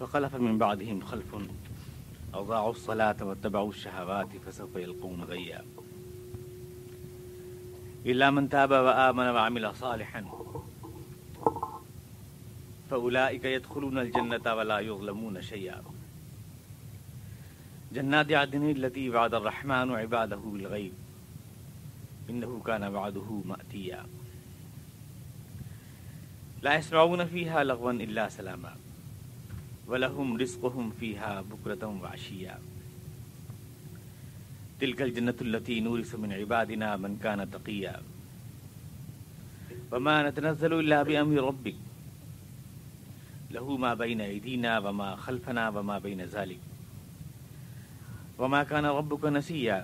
فخلف من بعدهم خلف اضاعوا الصلاة واتبعوا الشهوات فسوف يلقون غيا الا من تاب وآمن وعمل صالحا فأولئك يدخلون الجنة ولا يظلمون شيئا جنات عدن التي وعد الرحمن عباده بالغيب إنه كان وعده مأتيا لا يسمعون فيها لغوا إلا سلاما ولهم رزقهم فيها بكرة وعشيا تلك الجنة التي نورث من عبادنا من كان تقيا وما نتنزل إلا بأمر ربك له ما بين أيدينا وما خلفنا وما بين ذلك وما كان ربك نسيا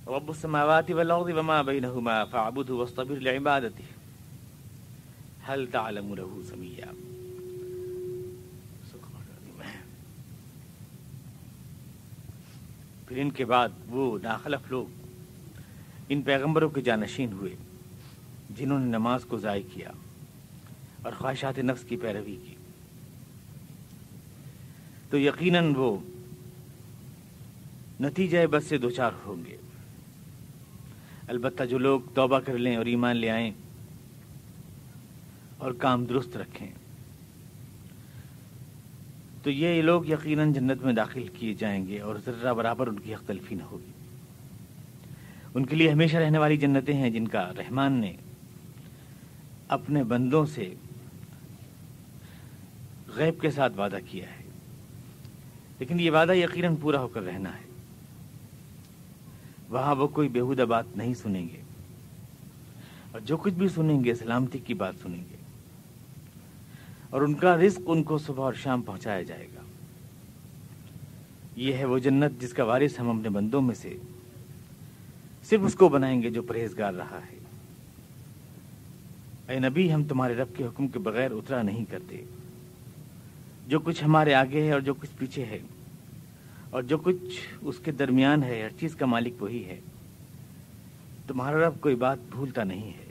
رب السماوات والأرض وما بينهما فاعبده واصطبر لعبادته هل تعلم له سميا. پھر ان کے بعد وہ ناخلف لوگ ان پیغمبروں کے جانشین ہوئے جنہوں نے نماز کو ضائع کیا اور خواہشات نفس کی پیروی کی، تو یقیناً وہ نتیجہ بد سے دوچار ہوں گے۔ البتہ جو لوگ توبہ کر لیں اور ایمان لے آئیں اور کام درست رکھیں تو یہ لوگ یقیناً جنت میں داخل کیے جائیں گے اور ذرہ برابر ان کی حق تلفی نہ ہوگی۔ ان کے لیے ہمیشہ رہنے والی جنتیں ہیں جن کا رحمان نے اپنے بندوں سے غیب کے ساتھ وعدہ کیا ہے، لیکن یہ وعدہ یقیناً پورا ہو کر رہنا ہے۔ وہاں وہ کوئی بیہودہ بات نہیں سنیں گے، اور جو کچھ بھی سنیں گے سلامتی کی بات سنیں گے، اور ان کا رزق ان کو صبح اور شام پہنچایا جائے گا۔ یہ ہے وہ جنت جس کا وارث ہم اپنے بندوں میں سے صرف اس کو بنائیں گے جو پرہیزگار رہا ہے۔ اے نبی، ہم تمہارے رب کے حکم کے بغیر اترا نہیں کرتے۔ جو کچھ ہمارے آگے ہے اور جو کچھ پیچھے ہے اور جو کچھ اس کے درمیان ہے، ہر چیز کا مالک وہی ہے۔ تمہارا رب کوئی بات بھولتا نہیں ہے۔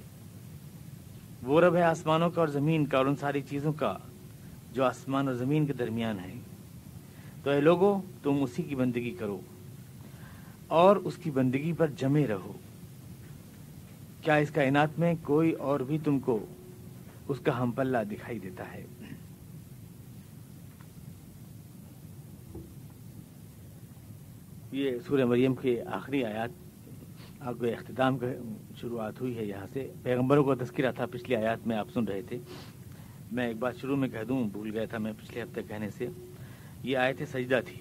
وہ رب ہے آسمانوں کا اور زمین کا اور ان ساری چیزوں کا جو آسمان اور زمین کے درمیان ہے۔ تو اے لوگو، تم اسی کی بندگی کرو اور اس کی بندگی پر جمے رہو۔ کیا اس کائنات میں کوئی اور بھی تم کو اس کا ہم پلہ دکھائی دیتا ہے؟ یہ سورہ مریم کے آخری آیات آپ کو اختتام کا شروعات ہوئی ہے۔ یہاں سے پیغمبروں کا تذکرہ تھا، پچھلی آیات میں آپ سن رہے تھے۔ میں ایک بات شروع میں کہہ دوں، بھول گیا تھا میں پچھلے ہفتے کہنے سے، یہ آیت سجدہ تھی۔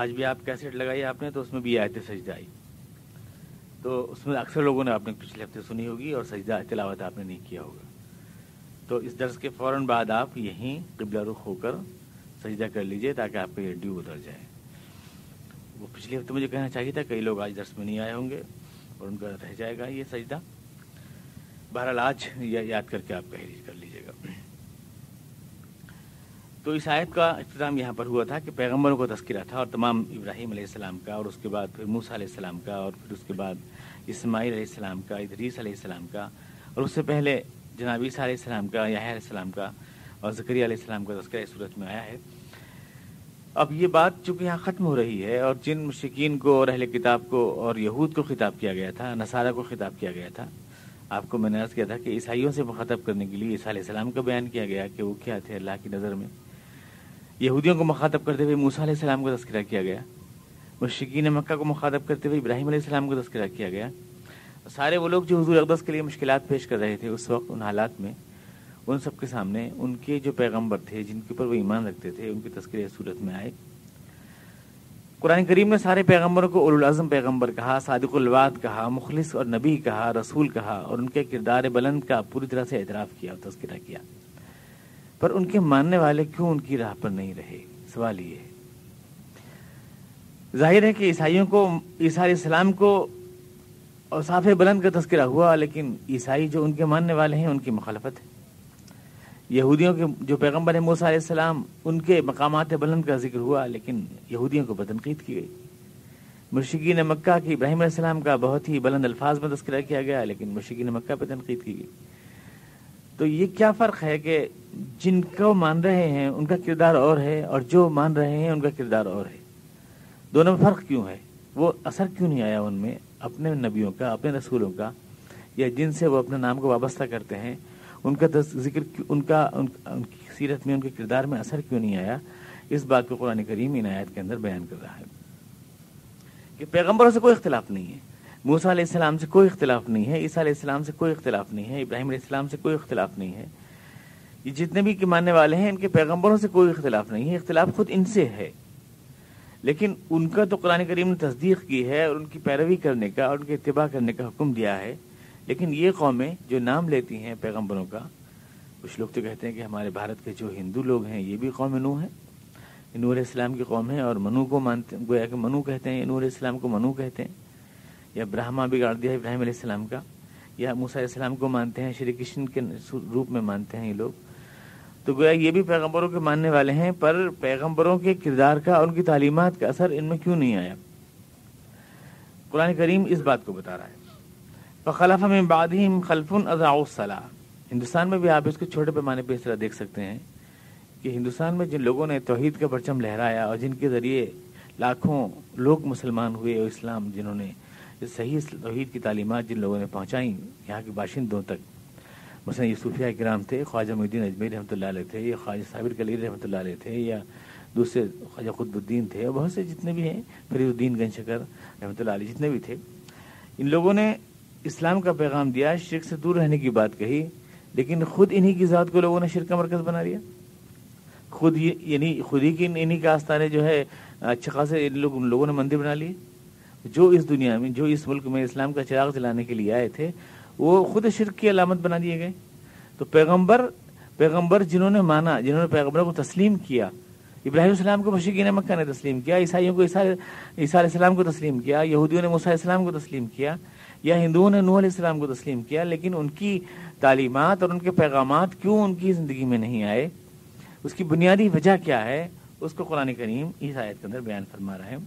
آج بھی آپ کیسٹ لگائی آپ نے تو اس میں بھی آیت سجدہ آئی، تو اس میں اکثر لوگوں نے آپ نے پچھلے ہفتے سنی ہوگی اور سجدہ تلاوت آپ نے نہیں کیا ہوگا۔ تو اس درس کے فوراً بعد آپ یہیں قبلہ رخ ہو کر سجدہ کر لیجئے تاکہ آپ کا یہ ڈیو اتر جائے۔ وہ پچھلے ہفتے مجھے کہنا چاہیے تھا، کئی لوگ آج درس میں نہیں آئے ہوں گے اور ان کا رہ جائے گا یہ سجدہ۔ بہرحال آج یاد کر کے آپ تحریر کر لیجیے گا۔ تو اس آیت کا اختتام یہاں پر ہوا تھا کہ پیغمبروں کو تذکرہ تھا، اور تمام ابراہیم علیہ السلام کا، اور اس کے بعد پھر موسیٰ علیہ السلام کا، اور پھر اس کے بعد اسماعیل علیہ السلام کا، ادریس علیہ السلام کا، اور اس سے پہلے جناب عیسیٰ علیہ السلام کا، یحییٰ علیہ السلام کا اور زکریا علیہ السلام کا تذکرہ اس صورت میں آیا ہے۔ اب یہ بات چونکہ یہاں ختم ہو رہی ہے، اور جن مشرکین کو اور اہل کتاب کو اور یہود کو خطاب کیا گیا تھا، نصارہ کو خطاب کیا گیا تھا، آپ کو میں نے عرض کیا تھا کہ عیسائیوں سے مخاطب کرنے کے لیے عیسیٰ علیہ السلام کا بیان کیا گیا کہ وہ کیا تھے اللہ کی نظر میں۔ یہودیوں کو مخاطب کرتے ہوئے موسیٰ علیہ السلام کو تذکرہ کیا گیا، مشرکین مکہ کو مخاطب کرتے ہوئے ابراہیم علیہ السلام کو تذکرہ کیا گیا۔ سارے وہ لوگ جو حضور اقدس کے لیے مشکلات پیش کر رہے تھے اس وقت ان حالات میں، ان سب کے سامنے ان کے جو پیغمبر تھے جن کے اوپر وہ ایمان رکھتے تھے ان کے تذکرے صورت میں آئے۔ قرآن کریم نے سارے پیغمبروں کو اولو العزم پیغمبر کہا، صادق الوعد کہا، مخلص اور نبی کہا، رسول کہا، اور ان کے کردار بلند کا پوری طرح سے اعتراف کیا اور تذکرہ کیا، پر ان کے ماننے والے کیوں ان کی راہ پر نہیں رہے؟ سوال یہ ہے۔ ظاہر ہے کہ عیسائیوں کو، عیسیٰ علیہ السلام کو اوصاف بلند کا تذکرہ ہوا، لیکن عیسائی جو ان کے ماننے والے ہیں ان کی مخالفت ہے۔ یہودیوں کے جو پیغمبر ہیں موسیٰ علیہ السلام، ان کے مقامات بلند کا ذکر ہوا، لیکن یہودیوں کو بدتنقید کی گئی۔ مشرکین مکہ کی ابراہیم علیہ السلام کا بہت ہی بلند الفاظ میں تذکرہ کیا گیا، لیکن مشرکین مکہ پہ تنقید کی گئی۔ تو یہ کیا فرق ہے کہ جن کو مان رہے ہیں ان کا کردار اور ہے، اور جو مان رہے ہیں ان کا کردار اور ہے؟ دونوں میں فرق کیوں ہے؟ وہ اثر کیوں نہیں آیا ان میں اپنے نبیوں کا، اپنے رسولوں کا، یا جن سے وہ اپنے نام کو وابستہ کرتے ہیں ان کا ذکر، ان کی سیرت میں، ان کے کردار میں اثر کیوں نہیں آیا؟ اس بات کو قرآن کریم ان آیات کے اندر بیان کر رہا ہے کہ پیغمبروں سے کوئی اختلاف نہیں ہے، موسیٰ علیہ السلام سے کوئی اختلاف نہیں ہے، عیسیٰ علیہ السلام سے کوئی اختلاف نہیں ہے، ابراہیم علیہ السلام سے کوئی اختلاف نہیں ہے، یہ جتنے بھی کے ماننے والے ہیں ان کے پیغمبروں سے کوئی اختلاف نہیں ہے، اختلاف خود ان سے ہے، لیکن ان کا تو قرآن کریم نے تصدیق کی ہے اور ان کی پیروی کرنے کا اور ان کے اتباع کرنے کا حکم دیا ہے۔ لیکن یہ قومیں جو نام لیتی ہیں پیغمبروں کا، کچھ لوگ تو کہتے ہیں کہ ہمارے بھارت کے جو ہندو لوگ ہیں یہ بھی قوم نوح ہے، نوح علیہ السلام کی قوم ہے، اور منو کو مانتے، گویا کہ منو کہتے ہیں، نوح علیہ السلام کو منو کہتے ہیں، یا برہما بگاڑ دیا ابراہیم علیہ السلام کا، یا موسیٰ علیہ السلام کو مانتے ہیں، شری کرشن کے روپ میں مانتے ہیں یہ لوگ، تو گویا یہ بھی پیغمبروں کے ماننے والے ہیں، پر پیغمبروں کے کردار کا اور ان کی تعلیمات کا اثر ان میں کیوں نہیں آیا؟ قرآن کریم اس بات کو بتا رہا ہے۔ فَخَلَفَ مِن بَعْدِهِمْ خَلْفٌ أَضَاعُوا الصَّلَاةَ، ہندوستان میں بھی آپ اس کو چھوٹے پیمانے پہ اس طرح دیکھ سکتے ہیں کہ ہندوستان میں جن لوگوں نے توحید کا پرچم لہرایا اور جن کے ذریعے لاکھوں لوگ مسلمان ہوئے اور اسلام، جنہوں نے صحیح توحید کی تعلیمات جن لوگوں نے پہنچائیں یہاں کے باشندوں تک، مثلا یہ صوفیاء کرام تھے، خواجہ معین الدین اجمیری رحمۃ اللہ علیہ تھے، یا خواجہ صابر کلیری رحمۃ اللہ علیہ تھے، یا دوسرے خواجہ قطب الدین تھے، اور بہت سے جتنے بھی ہیں، فرید الدین گنج شکر رحمۃ اللہ علیہ، جتنے بھی تھے، ان لوگوں نے اسلام کا پیغام دیا، شرک سے دور رہنے کی بات کہی، لیکن خود انہی کی ذات کو لوگوں نے شرک کا مرکز بنا لیا، خود ہی کی انہی کا آستانے جو ہے اچھے خاصے ان لوگوں نے مندر بنا لیے، جو اس دنیا میں، جو اس ملک میں اسلام کا چراغ جلانے کے لیے آئے تھے وہ خود شرک کی علامت بنا دیے گئے۔ تو پیغمبر جنہوں نے مانا، جنہوں نے پیغمبروں کو تسلیم کیا، ابراہیم علیہ السلام کو مشرکین مکہ نے تسلیم کیا، عیسائیوں کو عیسیٰ علیہ السلام کو تسلیم کیا، یہودیوں نے موسیٰ علیہ السلام کو تسلیم کیا، یا ہندوؤں نے نوح علیہ السلام کو تسلیم کیا، لیکن ان کی تعلیمات اور ان کے پیغامات کیوں ان کی زندگی میں نہیں آئے؟ اس کی بنیادی وجہ کیا ہے؟ اس کو قرآن کریم اس آیت کے اندر بیان فرما رہا ہے۔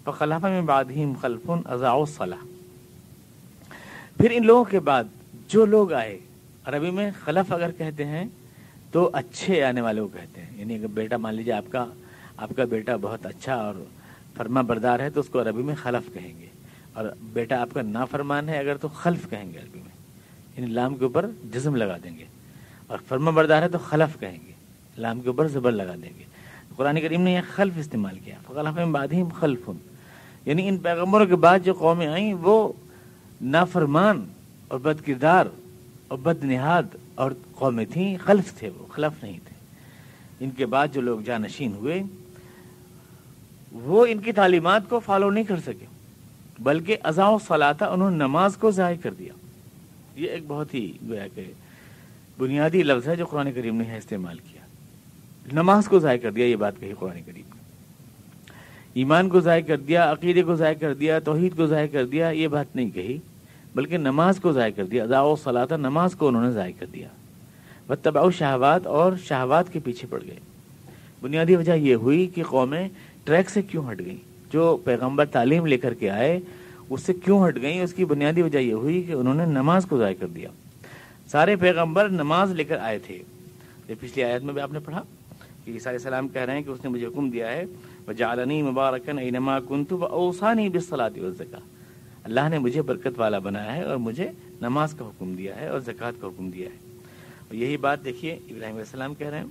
فَخَلَفَ مِن بَعْدِهِمْ خَلْفٌ أَضَاعُوا الصَّلَاةَ، پھر ان لوگوں کے بعد جو لوگ آئے، عربی میں خلف اگر کہتے ہیں تو اچھے آنے والے کو کہتے ہیں، یعنی اگر بیٹا مان لیجیے آپ کا بیٹا بہت اچھا اور فرما بردار ہے تو اس کو عربی میں خلف کہیں گے، اور بیٹا آپ کا نافرمان ہے اگر تو خلف کہیں گے عربی میں، یعنی لام کے اوپر جزم لگا دیں گے، اور فرما بردار ہے تو خلف کہیں گے، لام کے اوپر زبر لگا دیں گے۔ قرآن کریم نے یہ خلف استعمال کیا، فَخَلَفَ مِن بَعْدِهِمْ خَلْفٌ، یعنی ان پیغمبروں کے بعد جو قومیں آئیں وہ نافرمان اور بد کردار اور بد نہاد اور قومیں تھیں، خلف تھے، وہ خلف نہیں تھے۔ ان کے بعد جو لوگ جانشین ہوئے وہ ان کی تعلیمات کو فالو نہیں کر سکے، بلکہ اضاعوا الصلاۃ، انہوں نے نماز کو ضائع کر دیا۔ یہ ایک بہت ہی گویا کہ بنیادی لفظ ہے جو قرآن کریم نے استعمال کیا، نماز کو ضائع کر دیا، یہ بات کہی قرآن کریم نے۔ ایمان کو ضائع کر دیا، عقیدے کو ضائع کر دیا، توحید کو ضائع کر دیا، یہ بات نہیں کہی، بلکہ نماز کو ضائع کر دیا، اضاعوا الصلاۃ، نماز کو انہوں نے ضائع کر دیا، واتبعوا الشہوات، اور شہوات کے پیچھے پڑ گئے۔ بنیادی وجہ یہ ہوئی کہ قومیں ٹریک سے کیوں ہٹ گئیں، جو پیغمبر تعلیم لے کر کے آئے اس سے کیوں ہٹ گئیں، اس کی بنیادی وجہ یہ ہوئی کہ انہوں نے نماز کو ضائع کر دیا۔ سارے پیغمبر نماز لے کر آئے تھے، یہ پچھلی آیت میں بھی آپ نے پڑھا کہ عیسیٰ علیہ السلام کہہ رہے ہیں کہ اس نے مجھے حکم دیا ہے وَجَعَلَنِي مُبَارَكًا أَيْنَمَا كُنتُ وَأَوْصَانِي بِالصَّلَاةِ وَالزَّكَاةِ، اللہ نے مجھے برکت والا بنایا ہے اور مجھے نماز کا حکم دیا ہے اور زکوٰۃ کا حکم دیا ہے۔ اور یہی بات دیکھیے ابراہیم علیہ السلام کہہ رہے ہیں،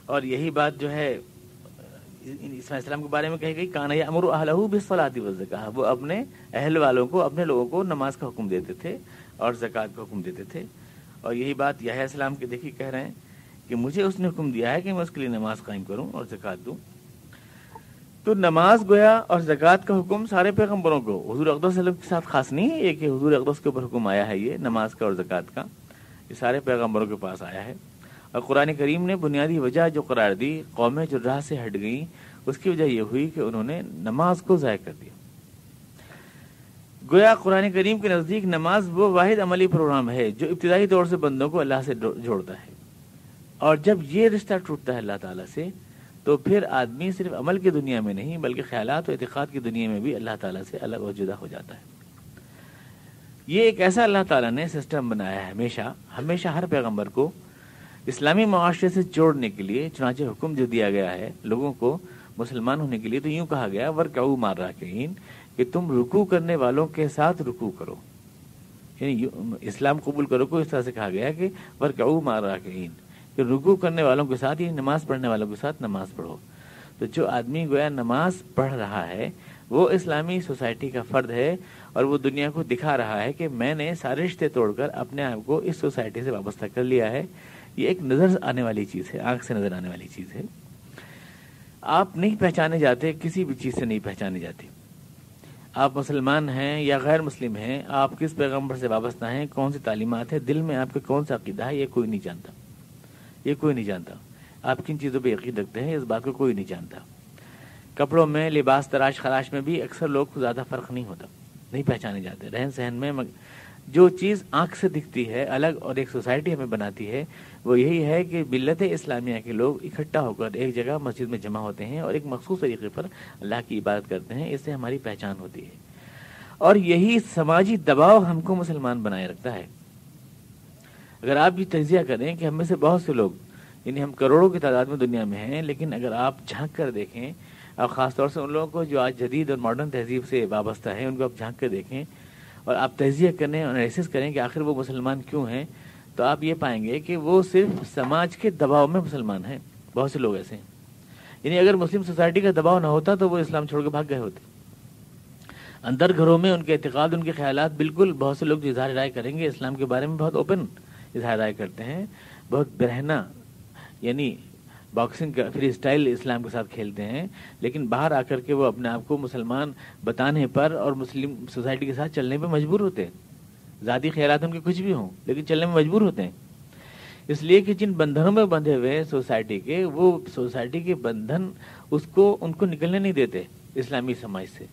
اور یہی بات جو ہے اسماعیل علیہ السلام کے بارے میں کہی گئی، کان یأمر اہلہ بالصلاۃ والزکاۃ، وہ اپنے اہل والوں کو، اپنے لوگوں کو نماز کا حکم دیتے تھے اور زکوٰۃ کا حکم دیتے تھے۔ اور یہی بات یحییٰ علیہ السلام کے دیکھیے کہہ رہے ہیں کہ مجھے اس نے حکم دیا ہے کہ میں اس کے لیے نماز قائم کروں اور زکوٰۃ دوں۔ تو نماز گویا اور زکوٰۃ کا حکم سارے پیغمبروں کو، حضور اقدس صلی اللہ علیہ وسلم کے ساتھ خاص نہیں ہے یہ کہ حضور اقدس کے اوپر حکم آیا ہے، یہ نماز کا اور زکوٰۃ کا یہ سارے پیغمبروں کے پاس آیا ہے۔ اور قرآن کریم نے بنیادی وجہ جو قرار دی، قومیں جو راہ سے ہٹ گئیں، اس کی وجہ یہ ہوئی کہ انہوں نے نماز کو ضائع کر دیا۔ گویا قرآن کریم کے نزدیک نماز وہ واحد عملی پروگرام ہے جو ابتدائی طور سے بندوں کو اللہ سے جوڑتا ہے، اور جب یہ رشتہ ٹوٹتا ہے اللہ تعالیٰ سے تو پھر آدمی صرف عمل کی دنیا میں نہیں بلکہ خیالات و اعتقاد کی دنیا میں بھی اللہ تعالیٰ سے الگ و جدا ہو جاتا ہے۔ یہ ایک ایسا اللہ تعالیٰ نے سسٹم بنایا ہے ہمیشہ ہر پیغمبر کو اسلامی معاشرے سے جوڑنے کے لیے، چنانچہ حکم جو دیا گیا ہے لوگوں کو مسلمان ہونے کے لیے، تو یوں کہا گیا ورکعوا مع الراکعین، کہ تم رکوع کرنے والوں کے ساتھ رکوع کرو، یعنی اسلام قبول کرو کو اس طرح سے کہا گیا کہ ورکعوا مع الراکعین، کہ رکوع کرنے والوں کے ساتھ، یعنی نماز پڑھنے والوں کے ساتھ نماز پڑھو۔ تو جو آدمی گویا نماز پڑھ رہا ہے وہ اسلامی سوسائٹی کا فرد ہے، اور وہ دنیا کو دکھا رہا ہے کہ میں نے سارے رشتے توڑ کر اپنے آپ کو اس سوسائٹی سے وابستہ کر لیا ہے۔ یہ ایک نظر آنے والی چیز ہے، آنکھ سے نظر آنے والی چیز ہے۔ آپ نہیں پہچانے جاتے، کسی بھی چیز سے نہیں پہچانے جاتے۔ آپ مسلمان ہیں یا غیر مسلم ہیں، آپ کس پیغمبر سے وابستہ ہیں، کون سی تعلیمات ہیں، دل میں آپ کے کون سا عقیدہ ہے، یہ کوئی نہیں جانتا، یہ کوئی نہیں جانتا۔ آپ کن چیزوں پہ یقین رکھتے ہیں اس بات کو کوئی نہیں جانتا۔ کپڑوں میں، لباس تراش خراش میں بھی اکثر لوگ کو زیادہ فرق نہیں ہوتا، نہیں پہچانے جاتے۔ رہن سہن میں جو چیز آنکھ سے دکھتی ہے الگ اور ایک سوسائٹی ہمیں بناتی ہے وہ یہی ہے کہ ملت اسلامیہ کے لوگ اکٹھا ہو کر ایک جگہ مسجد میں جمع ہوتے ہیں اور ایک مخصوص طریقے پر اللہ کی عبادت کرتے ہیں، اس سے ہماری پہچان ہوتی ہے، اور یہی سماجی دباؤ ہم کو مسلمان بنائے رکھتا ہے۔ اگر آپ بھی تجزیہ کریں کہ ہم میں سے بہت سے لوگ، یعنی ہم کروڑوں کی تعداد میں دنیا میں ہیں، لیکن اگر آپ جھانک کر دیکھیں، اور خاص طور سے ان لوگوں کو جو آج جدید اور ماڈرن تہذیب سے وابستہ ہیں، ان کو آپ جھانک کر دیکھیں اور آپ تجزیہ کریں اور انالیسس کریں کہ آخر وہ مسلمان کیوں ہیں، تو آپ یہ پائیں گے کہ وہ صرف سماج کے دباؤ میں مسلمان ہیں۔ بہت سے لوگ ایسے ہیں، یعنی اگر مسلم سوسائٹی کا دباؤ نہ ہوتا تو وہ اسلام چھوڑ کے بھاگ گئے ہوتے۔ اندر گھروں میں ان کے اعتقاد، ان کے خیالات بالکل، بہت سے لوگ جو اظہار رائے کریں گے اسلام کے بارے میں بہت اوپن اظہار رائے کرتے ہیں، بہت برہنہ، یعنی باکسنگ کا فری اسٹائل اسلام کے ساتھ کھیلتے ہیں، لیکن باہر آ کر کے وہ اپنے آپ کو مسلمان بتانے پر اور مسلم سوسائٹی کے ساتھ چلنے پہ مجبور ہوتے ہیں۔ ذاتی خیالات ان کے کچھ بھی ہوں لیکن چلنے میں مجبور ہوتے ہیں، اس لیے کہ جن بندھنوں میں بندھے ہوئے سوسائٹی کے، وہ سوسائٹی کے بندھن ان کو نکلنے نہیں دیتے اسلامی سماج سے۔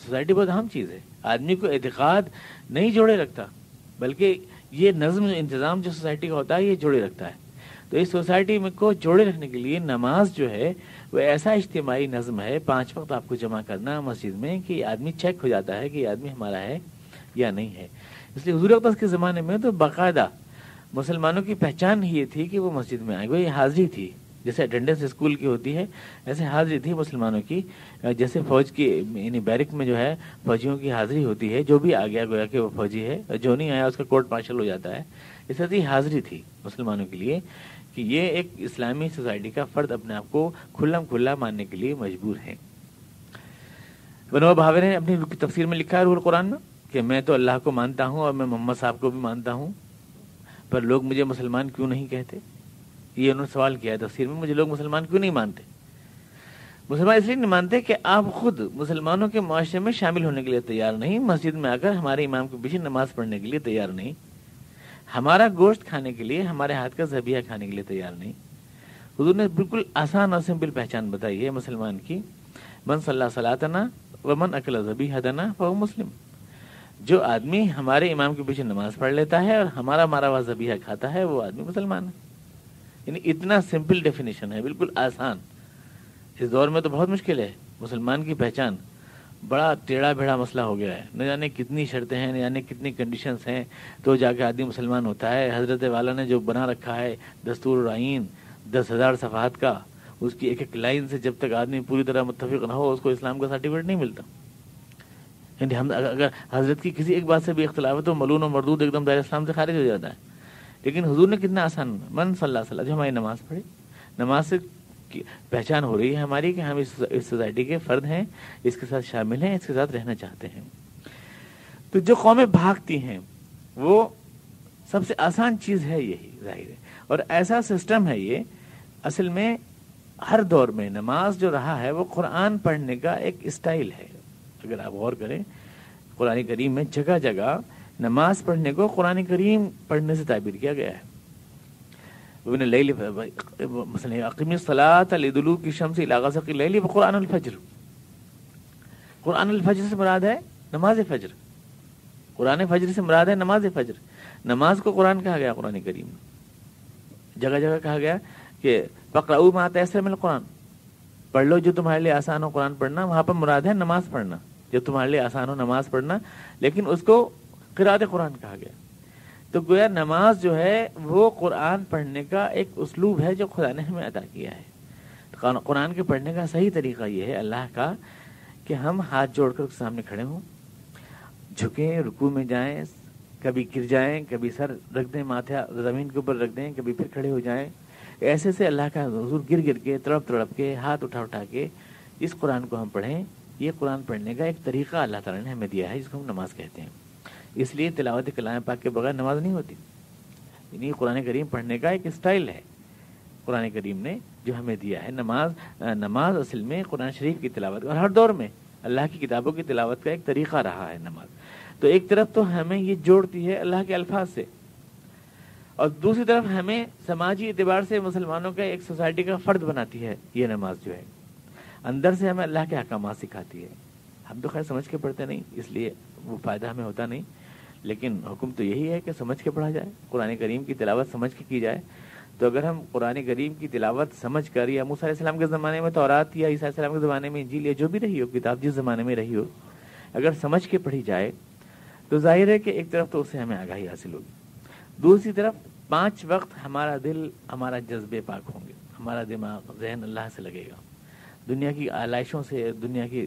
سوسائٹی بہت اہم چیز ہے، آدمی کو اعتقاد نہیں جوڑے رکھتا بلکہ یہ نظم انتظام جو سوسائٹی کا ہوتا ہے یہ جوڑے رکھتا ہے۔ تو اس سوسائٹی میں کو جوڑے رکھنے کے لیے نماز جو ہے وہ ایسا اجتماعی نظم ہے، 5 وقت آپ کو جمع کرنا مسجد میں، کہ آدمی چیک ہو جاتا ہے کہ یہ آدمی ہمارا ہے یا نہیں ہے۔ اس لیے حضور اقدس کے زمانے میں تو باقاعدہ مسلمانوں کی پہچان یہ تھی کہ وہ مسجد میں آئے، وہ یہ حاضری تھی، جیسے اٹینڈنس اسکول کی ہوتی ہے ایسے حاضری تھی مسلمانوں کی، جیسے فوج کی یعنی بیرک میں جو ہے فوجیوں کی حاضری ہوتی ہے، جو بھی آ گیا گویا کہ وہ فوجی ہے، جو نہیں آیا اس کا کورٹ مارشل ہو جاتا ہے، اس طرح کی حاضری تھی مسلمانوں کے لیے کہ یہ ایک اسلامی سوسائٹی کا فرد اپنے آپ کو کھلم کھلا ماننے کے لیے مجبور ہے۔ بنو بھاوے نے اپنی تفسیر میں لکھا ہے روح القرآن میں کہ میں تو اللہ کو مانتا ہوں اور میں محمد صاحب کو بھی مانتا ہوں، پر لوگ مجھے مسلمان کیوں نہیں کہتے؟ یہ انہوں نے سوال کیا ہے تفسیر میں، مجھے لوگ مسلمان کیوں نہیں مانتے؟ مسلمان اس لیے نہیں مانتے کہ آپ خود مسلمانوں کے معاشرے میں شامل ہونے کے لیے تیار نہیں، مسجد میں آ کر ہمارے امام کے پیچھے نماز پڑھنے کے لیے تیار نہیں، ہمارا گوشت کھانے کے لیے، ہمارے ہاتھ کا ذبیحہ کھانے کے لیے تیار نہیں۔ حضور نے بالکل آسان اور سمپل پہچان بتائی ہے مسلمان کی، من صلی صلاتنا ومن اکل ذبیحتنا فہو مسلم، جو آدمی ہمارے امام کے پیچھے نماز پڑھ لیتا ہے اور ہمارا مارا ہوا ذبیحہ کھاتا ہے وہ آدمی مسلمان ہے۔ یعنی اتنا سمپل ڈیفینیشن ہے، بالکل آسان۔ اس دور میں تو بہت مشکل ہے مسلمان کی پہچان، بڑا ٹیڑھا بھیڑا مسئلہ ہو گیا ہے، نہ جانے کتنی شرطیں ہیں، نہ جانے کتنی کنڈیشنز ہیں تو جا کے آدمی مسلمان ہوتا ہے۔ حضرت والا نے جو بنا رکھا ہے دستور العین 10,000 صفحات کا، اس کی ایک ایک لائن سے جب تک آدمی پوری طرح متفق نہ ہو اس کو اسلام کا سرٹیفکیٹ نہیں ملتا۔ یعنی ہم اگر حضرت کی کسی ایک بات سے بھی اختلاف ہے تو ملعون و مردود ایک دم دائرہ اسلام سے خارج ہو جاتا ہے، لیکن حضور نے کتنا آسان، من صلی اللہ علیہ وسلم، جو ہماری نماز پڑھی، نماز سے پہچان ہو رہی ہے ہماری کہ ہم اس سوسائٹی کے فرد ہیں، اس کے ساتھ شامل ہیں، اس کے ساتھ رہنا چاہتے ہیں۔ تو جو قومیں بھاگتی ہیں وہ سب سے آسان چیز ہے یہی، ظاہر ہے، اور ایسا سسٹم ہے یہ اصل میں ہر دور میں نماز جو رہا ہے وہ قرآن پڑھنے کا ایک اسٹائل ہے۔ اگر آپ غور کریں قرآن کریم میں جگہ جگہ نماز پڑھنے کو قرآن کریم پڑھنے سے تعبیر کیا گیا ہے۔ مثلا اقیم الصلاۃ لدلوک الشمس الی غسق اللیل وقرآن الفجر، قرآن الفجر سے مراد ہے نماز فجر، قرآن فجر سے مراد ہے نماز فجر۔ نماز کو قرآن کہا گیا قرآن کریم میں، جگہ جگہ کہا گیا کہ فقرؤوا ما تیسر من القرآن، پڑھ لو جو تمہارے لیے آسان ہو قرآن پڑھنا، وہاں پر مراد ہے نماز پڑھنا، جو تمہارے لیے آسان ہو نماز پڑھنا، لیکن اس کو قرات قرآن کہا گیا۔ تو گویا نماز جو ہے وہ قرآن پڑھنے کا ایک اسلوب ہے جو خدا نے ہمیں عطا کیا ہے۔ قرآن کے پڑھنے کا صحیح طریقہ یہ ہے اللہ کا کہ ہم ہاتھ جوڑ کر اس کے سامنے کھڑے ہوں، جھکیں، رکوع میں جائیں، کبھی گر جائیں، کبھی سر رکھ دیں، ماتھا زمین کے اوپر رکھ دیں، کبھی پھر کھڑے ہو جائیں، ایسے سے اللہ کا حضور گر گر کے، تڑپ تڑپ کے، ہاتھ اٹھا اٹھا کے اس قرآن کو ہم پڑھیں۔ یہ قرآن پڑھنے کا ایک طریقہ اللہ تعالیٰ نے ہمیں دیا ہے جس کو ہم نماز کہتے ہیں۔ اس لیے تلاوت کلام پاک کے بغیر نماز نہیں ہوتی، یعنی قرآن کریم پڑھنے کا ایک اسٹائل ہے قرآن کریم نے جو ہمیں دیا ہے۔ نماز اصل میں قرآن شریف کی تلاوت اور ہر دور میں اللہ کی کتابوں کی تلاوت کا ایک طریقہ رہا ہے نماز۔ تو ایک طرف تو ہمیں یہ جوڑتی ہے اللہ کے الفاظ سے، اور دوسری طرف ہمیں سماجی اعتبار سے مسلمانوں کا ایک سوسائٹی کا فرد بناتی ہے۔ یہ نماز جو ہے اندر سے ہمیں اللہ کے احکامات سکھاتی ہے۔ ہم تو خیر سمجھ کے پڑھتے نہیں، اس لیے وہ فائدہ ہمیں ہوتا نہیں، لیکن حکم تو یہی ہے کہ سمجھ کے پڑھا جائے، قرآن کریم کی تلاوت سمجھ کے کی جائے۔ تو اگر ہم قرآن کریم کی تلاوت سمجھ کر، یا موسیٰ علیہ السلام کے زمانے میں تورات، یا عیسیٰ علیہ السلام کے زمانے میں انجیل، یا جو بھی رہی ہو کتاب جس زمانے میں رہی ہو، اگر سمجھ کے پڑھی جائے تو ظاہر ہے کہ ایک طرف تو اس سے ہمیں آگاہی حاصل ہوگی، دوسری طرف 5 وقت ہمارا دل، ہمارا جذبے پاک ہوں گے، ہمارا دماغ، ذہن اللہ سے لگے گا، دنیا کی آلائشوں سے، دنیا کی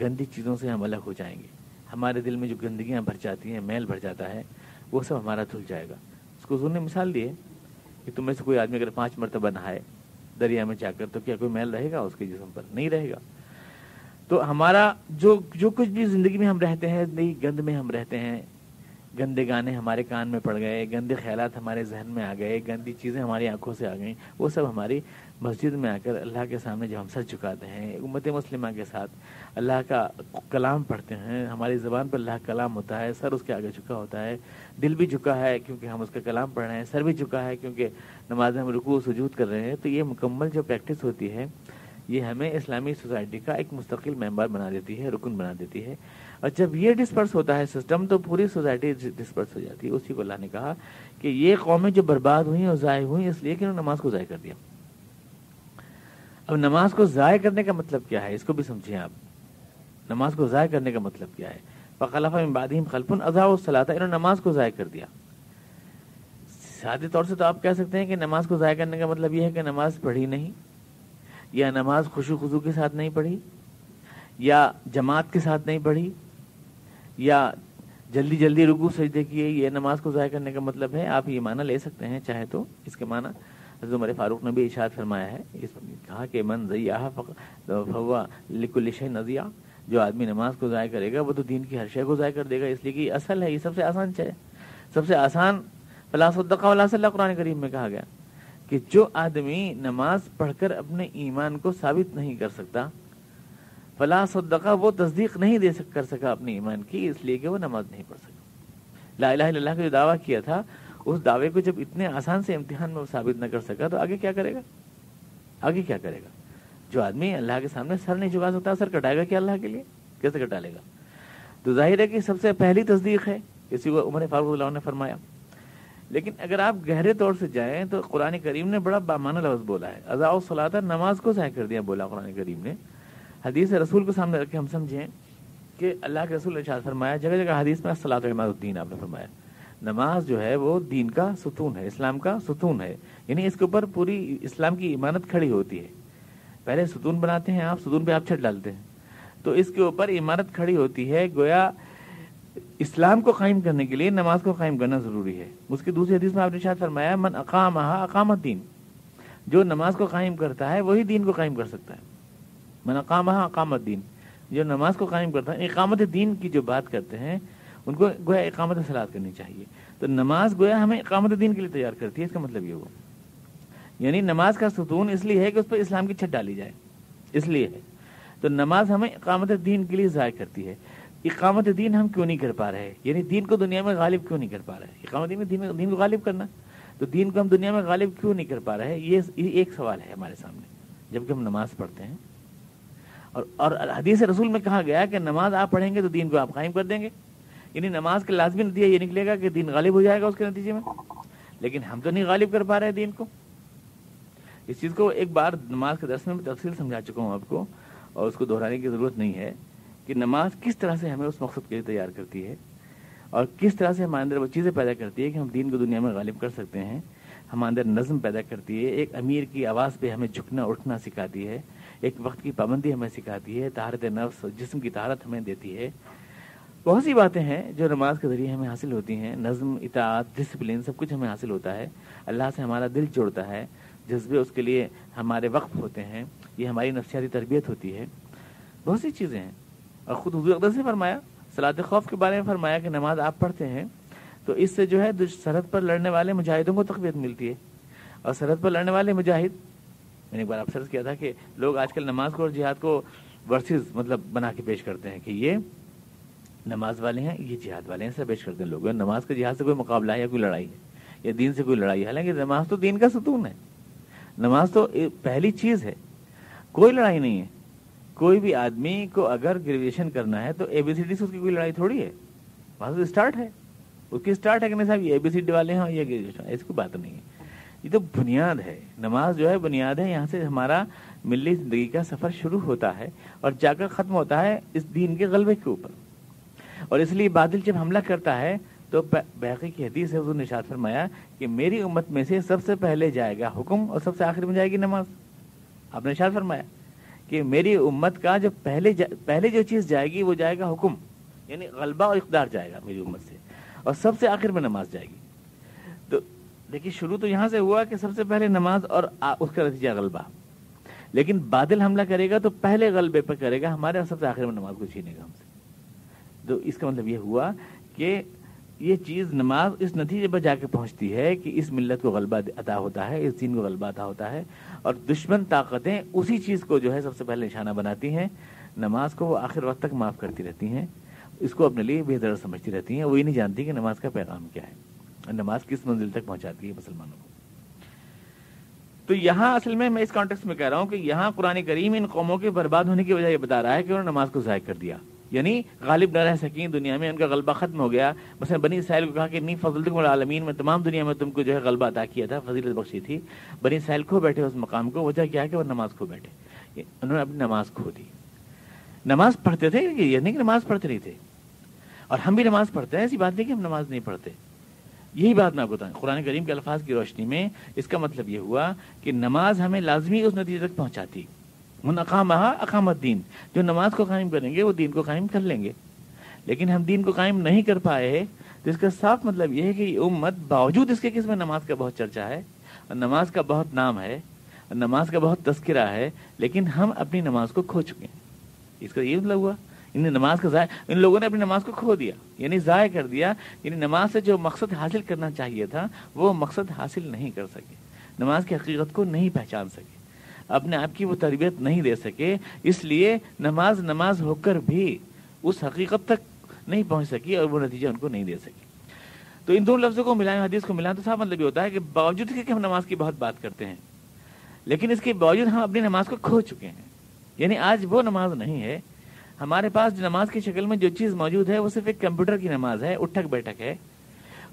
گندی چیزوں سے ہم الگ ہو جائیں گے، ہمارے دل میں جو گندگیاں بھر جاتی ہیں، میل بھر جاتا ہے، وہ سب ہمارا دھل جائے گا۔ اس کو حضور نے مثال دی ہے کہ تم میں سے کوئی آدمی اگر 5 مرتبہ نہائے دریا میں جا کر تو کیا کوئی میل رہے گا اس کے جسم پر؟ نہیں رہے گا۔ تو ہمارا جو کچھ بھی زندگی میں ہم رہتے ہیں، نئی گند میں ہم رہتے ہیں، گندے گانے ہمارے کان میں پڑ گئے، گندے خیالات ہمارے ذہن میں آ گئے، گندی چیزیں ہماری آنکھوں سے آ گئیں، وہ سب ہماری مسجد میں آ کر اللہ کے سامنے جب ہم سر جھکاتے ہیں، امت مسلمہ کے ساتھ اللہ کا کلام پڑھتے ہیں، ہماری زبان پر اللہ کا کلام ہوتا ہے، سر اس کے آگے جھکا ہوتا ہے، دل بھی جھکا ہے کیونکہ ہم اس کا کلام پڑھ رہے ہیں، سر بھی جھکا ہے کیونکہ نماز میں ہم رکوع سجود کر رہے ہیں، تو یہ مکمل جو پریکٹس ہوتی ہے یہ ہمیں اسلامی سوسائٹی کا ایک مستقل ممبر بنا دیتی ہے، رکن بنا دیتی ہے۔ اور جب یہ ڈسپرس ہوتا ہے سسٹم تو پوری سوسائٹی ڈسپرس ہو جاتی ہے۔ اسی کو اللہ نے کہا کہ یہ قومیں جو برباد ہوئیں اور ضائع ہوئیں اس لیے کہ انہوں نے نماز کو ضائع کر دیا۔ اب نماز کو ضائع کرنے کا مطلب کیا ہے، اس کو بھی سمجھیں آپ۔ نماز کو ضائع کرنے کا مطلب کیا ہے؟ فخلف من بعدہم خلف اضاعوا الصلاۃ، انہوں نے نماز کو ضائع کر دیا۔ سادے طور سے تو آپ کہہ سکتے ہیں کہ نماز کو ضائع کرنے کا مطلب یہ ہے کہ نماز پڑھی نہیں، یا نماز خشوع خضوع کے ساتھ نہیں پڑھی، یا جماعت کے ساتھ نہیں پڑھی، یا جلدی جلدی رکوع سجدے کیے، یہ نماز کو ضائع کرنے کا مطلب ہے۔ آپ یہ معنی لے سکتے ہیں چاہے تو، اس کے معنی حضرت عمر فاروق نے بھی ارشاد فرمایا ہے، کہا کہ من ضیعھا فہو لکل شیء ضیع، جو آدمی نماز کو ضائع کرے گا وہ تو دین کی ہر شے کو ضائع کر دے گا، اس لیے کہ یہ اصل ہے، یہ سب سے آسان ہے، سب سے آسان۔ فلا صدق ولا صلی، قرآن کریم میں کہا گیا کہ جو آدمی نماز پڑھ کر اپنے ایمان کو ثابت نہیں کر سکتا، فلا صدقہ، وہ تصدیق نہیں کر سکا اپنے ایمان کی، اس لیے کہ وہ نماز نہیں پڑھ سکا۔ لا الہ الا اللہ کا جو دعویٰ کیا تھا، اس دعوے کو جب اتنے آسان سے امتحان میں وہ ثابت نہ کر سکا تو آگے کیا کرے گا؟ آگے کیا کرے گا؟ جو آدمی اللہ کے سامنے سر نہیں جھکا سکتا، سر کٹائے گا کیا اللہ کے لیے؟ کیسے کٹا لے گا؟ تو ظاہر ہے کہ سب سے پہلی تصدیق ہے، اسی کو عمر فاروق اللہ نے فرمایا۔ لیکن اگر آپ گہرے طور سے جائیں تو قرآن کریم نے بڑا بامعنی لفظ بولا ہے، اضاعوا الصلاۃ، نماز کو ضائع کر دیا بولا قرآن کریم نے۔ حدیث رسول کو سامنے رکھ کے ہم سمجھیں کہ اللہ کے رسول نے ارشاد فرمایا، جگہ جگہ حدیث میں الصلاۃ عماد الدین، آپ نے فرمایا نماز جو ہے وہ دین کا ستون ہے، اسلام کا ستون ہے، یعنی اس کے اوپر پوری اسلام کی ایمانت کھڑی ہوتی ہے۔ پہلے ستون بناتے ہیں آپ، ستون پہ آپ چھت ڈالتے ہیں، تو اس کے اوپر عمارت کھڑی ہوتی ہے۔ گویا اسلام کو قائم کرنے کے لیے نماز کو قائم کرنا ضروری ہے۔ اس کی دوسری حدیث میں آپ نے ارشاد فرمایا، من اقامہا اقام الدین، جو نماز کو قائم کرتا ہے وہی دین کو قائم کر سکتا ہے۔ من اقامہا اقام الدین، جو نماز کو قائم کرتا ہے، اقامت دین کی جو بات کرتے ہیں ان کو گویا اقامت صلاۃ کرنی چاہیے۔ تو نماز گویا ہمیں اقامت دین کے لیے تیار کرتی ہے، اس کا مطلب یہ ہوا، یعنی نماز کا ستون اس لیے ہے کہ اس پر اسلام کی چھت ڈالی جائے، اس لیے ہے۔ تو نماز ہمیں اقامت دین کے لیے ضائع کرتی ہے۔ اقامت دین ہم کیوں نہیں کر پا رہے، یعنی دین کو دنیا میں غالب کیوں نہیں کر پا رہے؟ اقامت دین کو غالب کرنا، تو دین کو ہم دنیا میں غالب کیوں نہیں کر پا رہے؟ یہ ایک سوال ہے ہمارے سامنے جبکہ ہم نماز پڑھتے ہیں۔ اور حدیث رسول میں کہا گیا کہ نماز آپ پڑھیں گے تو دین کو آپ قائم کر دیں گے، یعنی نماز کا لازمی نتیجہ یہ نکلے گا کہ دین غالب ہو جائے گا اس کے نتیجے میں، لیکن ہم تو نہیں غالب کر پا رہے دین کو۔ اس چیز کو ایک بار نماز کے درس میں تفصیل سمجھا چکا ہوں آپ کو، اور اس کو دہرانے کی ضرورت نہیں ہے کہ نماز کس طرح سے ہمیں اس مقصد کے لیے تیار کرتی ہے، اور کس طرح سے ہمارے اندر وہ چیزیں پیدا کرتی ہے کہ ہم دین کو دنیا میں غالب کر سکتے ہیں. ہمارے اندر نظم پیدا کرتی ہے، ایک امیر کی آواز پہ ہمیں جھکنا اٹھنا سکھاتی ہے، ایک وقت کی پابندی ہمیں سکھاتی ہے، طہارت نفس جسم کی طہارت ہمیں دیتی ہے. بہت سی باتیں ہیں جو نماز کے ذریعے ہمیں حاصل ہوتی ہیں. نظم، اطاعت، ڈسپلن، سب کچھ ہمیں حاصل ہوتا ہے. اللہ سے ہمارا دل جوڑتا ہے، جذبے اس کے لیے ہمارے وقف ہوتے ہیں. یہ ہماری نفسیاتی تربیت ہوتی ہے. بہت سی چیزیں ہیں. اور خود حضور اقدس نے فرمایا، صلاۃ خوف کے بارے میں فرمایا کہ نماز آپ پڑھتے ہیں تو اس سے جو ہے سرحد پر لڑنے والے مجاہدوں کو تقویت ملتی ہے. اور سرحد پر لڑنے والے مجاہد، میں نے ایک بار ابسرس کیا تھا کہ لوگ آج کل نماز کو اور جہاد کو ورسز مطلب بنا کے پیش کرتے ہیں کہ یہ نماز والے ہیں، یہ جہاد والے ہیں، ایسا پیش کرتے ہیں لوگ. نماز کا جہاد سے کوئی مقابلہ ہے یا کوئی لڑائی ہے یا دین سے کوئی لڑائی ہے؟ حالانکہ نماز تو دین کا ستون ہے. نماز تو پہلی چیز ہے، کوئی لڑائی نہیں ہے. کوئی بھی آدمی کو اگر گریجویشن کرنا ہے تو اے بی سی ڈی سے اس کی کوئی لڑائی تھوڑی ہے. وہاں سے اسٹارٹ ہے، اس کی اسٹارٹ ہے کہ نہیں صاحب یہ اے بی سی ڈی والے ہیں، یہ گریجویشن، ایسی کوئی بات نہیں ہے. یہ تو بنیاد ہے. نماز جو ہے بنیاد ہے. یہاں سے ہمارا ملی زندگی کا سفر شروع ہوتا ہے اور جا کر ختم ہوتا ہے اس دین کے غلبے کے اوپر. اور اس لیے باطل جب حملہ کرتا ہے تو بیہقی کی حدیث ہے، حضور نے ارشاد فرمایا کہ میری امت میں سے سب سے پہلے جائے گا حکم اور سب سے آخر میں جائے گی نماز. آپ نے ارشاد فرمایا کہ میری امت کا جو پہلے جو چیز جائے گی وہ جائے گا حکم، یعنی غلبہ اور اقتدار جائے گا میری امت سے، اور سب سے آخر میں نماز جائے گی. تو دیکھیے شروع تو یہاں سے ہوا کہ سب سے پہلے نماز اور اس کا نتیجہ غلبہ. لیکن باطل حملہ کرے گا تو پہلے غلبے پہ کرے گا ہمارے، اور سب سے آخر میں نماز کو چھینے گا ہم سے. تو اس کا مطلب یہ ہوا کہ یہ چیز نماز اس نتیجے پر جا کے پہنچتی ہے کہ اس ملت کو غلبہ عطا ہوتا ہے، اس دین کو غلبہ عطا ہوتا ہے، اور دشمن طاقتیں اسی چیز کو جو ہے سب سے پہلے نشانہ بناتی ہیں. نماز کو وہ آخر وقت تک معاف کرتی رہتی ہیں، اس کو اپنے لیے بہتر سمجھتی رہتی ہیں. وہی نہیں جانتی کہ نماز کا پیغام کیا ہے اور نماز کس منزل تک پہنچاتی ہے مسلمانوں کو. تو یہاں اصل میں اس کانٹیکسٹ میں کہہ رہا ہوں کہ یہاں قرآن کریم ان قوموں کے برباد ہونے کی وجہ یہ بتا رہا ہے کہ انہوں نے نماز کو ضائع کر دیا، یعنی غالب نہ رہ سکیں دنیا میں، ان کا غلبہ ختم ہو گیا. مثلا بنی اسرائیل کو کہا کہ نہیں فضلتکم علی العالمین، میں تمام دنیا میں تم کو جو ہے غلبہ عطا کیا تھا، فضیلت بخشی تھی. بنی اسرائیل کھو بیٹھے اس مقام کو. وجہ کیا ہے کہ وہ نماز کھو بیٹھے، انہوں نے اپنی نماز کھو دی. نماز پڑھتے تھے، یہ نہیں کہ نماز پڑھتے نہیں تھے، اور ہم بھی نماز پڑھتے ہیں، ایسی بات نہیں کہ ہم نماز نہیں پڑھتے. یہی بات میں آپ کو بتائیں، قرآن کریم کے الفاظ کی روشنی میں اس کا مطلب یہ ہوا کہ نماز ہمیں لازمی اس نتیجے تک پہنچاتی. من اقامہا اقام الدین، جو نماز کو قائم کریں گے وہ دین کو قائم کر لیں گے. لیکن ہم دین کو قائم نہیں کر پائے تو اس کا صاف مطلب یہ ہے کہ یہ امت باوجود اس کے کہ اس میں نماز کا بہت چرچا ہے اور نماز کا بہت نام ہے اور نماز کا بہت تذکرہ ہے، لیکن ہم اپنی نماز کو کھو چکے ہیں. اس کا یہ مطلب ہوا نماز کا ان لوگوں نے اپنی نماز کو کھو دیا، یعنی ضائع کر دیا. یعنی نماز سے جو مقصد حاصل کرنا چاہیے تھا وہ مقصد حاصل نہیں کر سکے، نماز کی حقیقت کو نہیں پہچان سکے، اپنے آپ کی وہ تربیت نہیں دے سکے. اس لیے نماز ہو کر بھی اس حقیقت تک نہیں پہنچ سکی اور وہ نتیجہ ان کو نہیں دے سکی. تو ان دونوں لفظوں کو ملائیں، حدیث کو ملائیں، تو صاف مطلب یہ ہوتا ہے کہ باوجود کہ ہم نماز کی بہت بات کرتے ہیں لیکن اس کے باوجود ہم اپنی نماز کو کھو چکے ہیں. یعنی آج وہ نماز نہیں ہے ہمارے پاس جو نماز کی شکل میں جو چیز موجود ہے وہ صرف ایک کمپیوٹر کی نماز ہے، اٹھک بیٹھک ہے.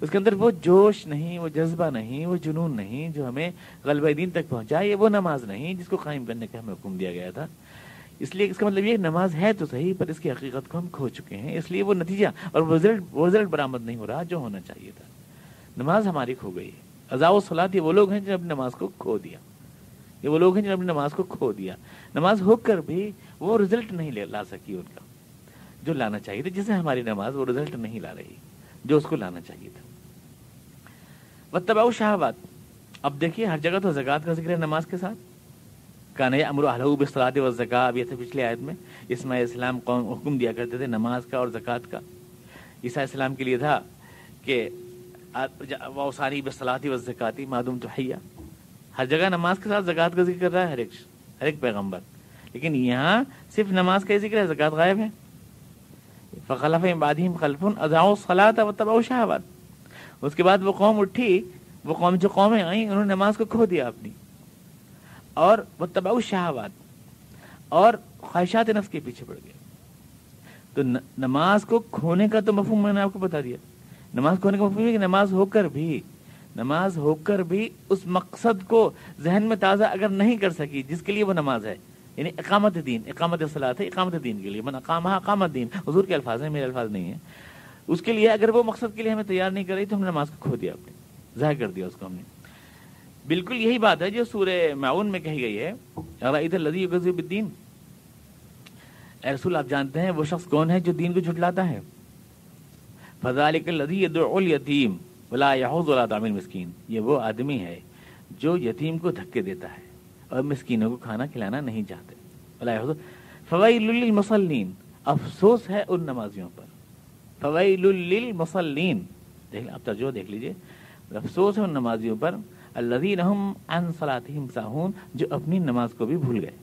اس کے اندر وہ جوش نہیں، وہ جذبہ نہیں، وہ جنون نہیں جو ہمیں غلبہ دین تک پہنچائے. یہ وہ نماز نہیں جس کو قائم کرنے کا ہمیں حکم دیا گیا تھا. اس لیے اس کا مطلب یہ نماز ہے تو صحیح، پر اس کی حقیقت کو ہم کھو چکے ہیں. اس لیے وہ نتیجہ اور وہ رزلٹ برآمد نہیں ہو رہا جو ہونا چاہیے تھا. نماز ہماری کھو گئی ہے. اضاء الصلاۃ، یہ وہ لوگ ہیں جنہوں نے اپنی نماز کو کھو دیا. یہ وہ لوگ ہیں جنہوں نے اپنی نماز کو کھو دیا. نماز ہو کر بھی وہ رزلٹ نہیں لا سکی ان کا جو لانا چاہیے تھا. جسے ہماری نماز وہ رزلٹ نہیں لا رہی جو اس کو لانا چاہیے تھا. واتبعوا الشہوات، اب دیکھیے ہر جگہ تو زکوٰۃ کا ذکر ہے نماز کے ساتھ. کان یأمر اہلہ بالصلاۃ والزکاۃ، اب یہ تھا پچھلی آیت میں. اسماعیل السلام قوم حکم دیا کرتے تھے نماز کا اور زکوٰۃ کا. عیسیٰ السلام کے لیے تھا کہ واوصانی بالصلاۃ والزکاۃ ما دمت حیا. ہر جگہ نماز کے ساتھ زکوٰۃ کا ذکر کر رہا ہے ہر ایک پیغمبر. لیکن یہاں صرف نماز کا ذکر ہے، زکوٰۃ غائب ہے. فخلف من بعدہم خلف اضاعوا الصلاۃ واتبعوا الشہوات. اس کے بعد وہ قوم اٹھی، وہ قوم جو قومیں آئیں انہوں نے نماز کو کھو دیا اپنی، اور واتبعوا الشہوات، اور خواہشات نفس کے پیچھے پڑ گئے. تو نماز کو کھونے کا تو مفہوم میں نے آپ کو بتا دیا. نماز کھونے کا مفہوم ہے کہ نماز ہو کر بھی نماز ہو کر بھی اس مقصد کو ذہن میں تازہ اگر نہیں کر سکی جس کے لیے وہ نماز ہے، یعنی اقامت دین، اقامت صلاۃ ہے، اقامت دین کے لیے، من اقامہ اقامت دین، حضور کے الفاظ ہیں، میرے الفاظ نہیں ہیں، اس کے لیے اگر وہ مقصد کے لیے ہمیں تیار نہیں کر رہی تو ہم نے نماز کو کھو دیا، اپنے ضائع کر دیا اس کو ہم نے۔ بالکل یہی بات ہے جو سورہ معون میں کہی گئی ہے، ارأیت الذی یکذب بالدین، اے رسول آپ جانتے ہیں وہ شخص کون ہے جو دین کو جھٹلاتا ہے؟ فذلک الذی یدعو الیتیم ولا یحض علی طعام المسکین، یہ وہ آدمی ہے جو یتیم کو دھکے دیتا ہے اور مسکینوں کو کھانا کھلانا نہیں چاہتے۔ ولا یحض، فویل للمصلین، افسوس ہے ان نمازیوں پر، فویل للمصلین، دیکھ آپ ترجمہ دیکھ لیجئے، افسوس ہے ان نمازیوں پر، الذین هم عن صلاتهم ساہون، جو اپنی نماز کو بھی بھول گئے،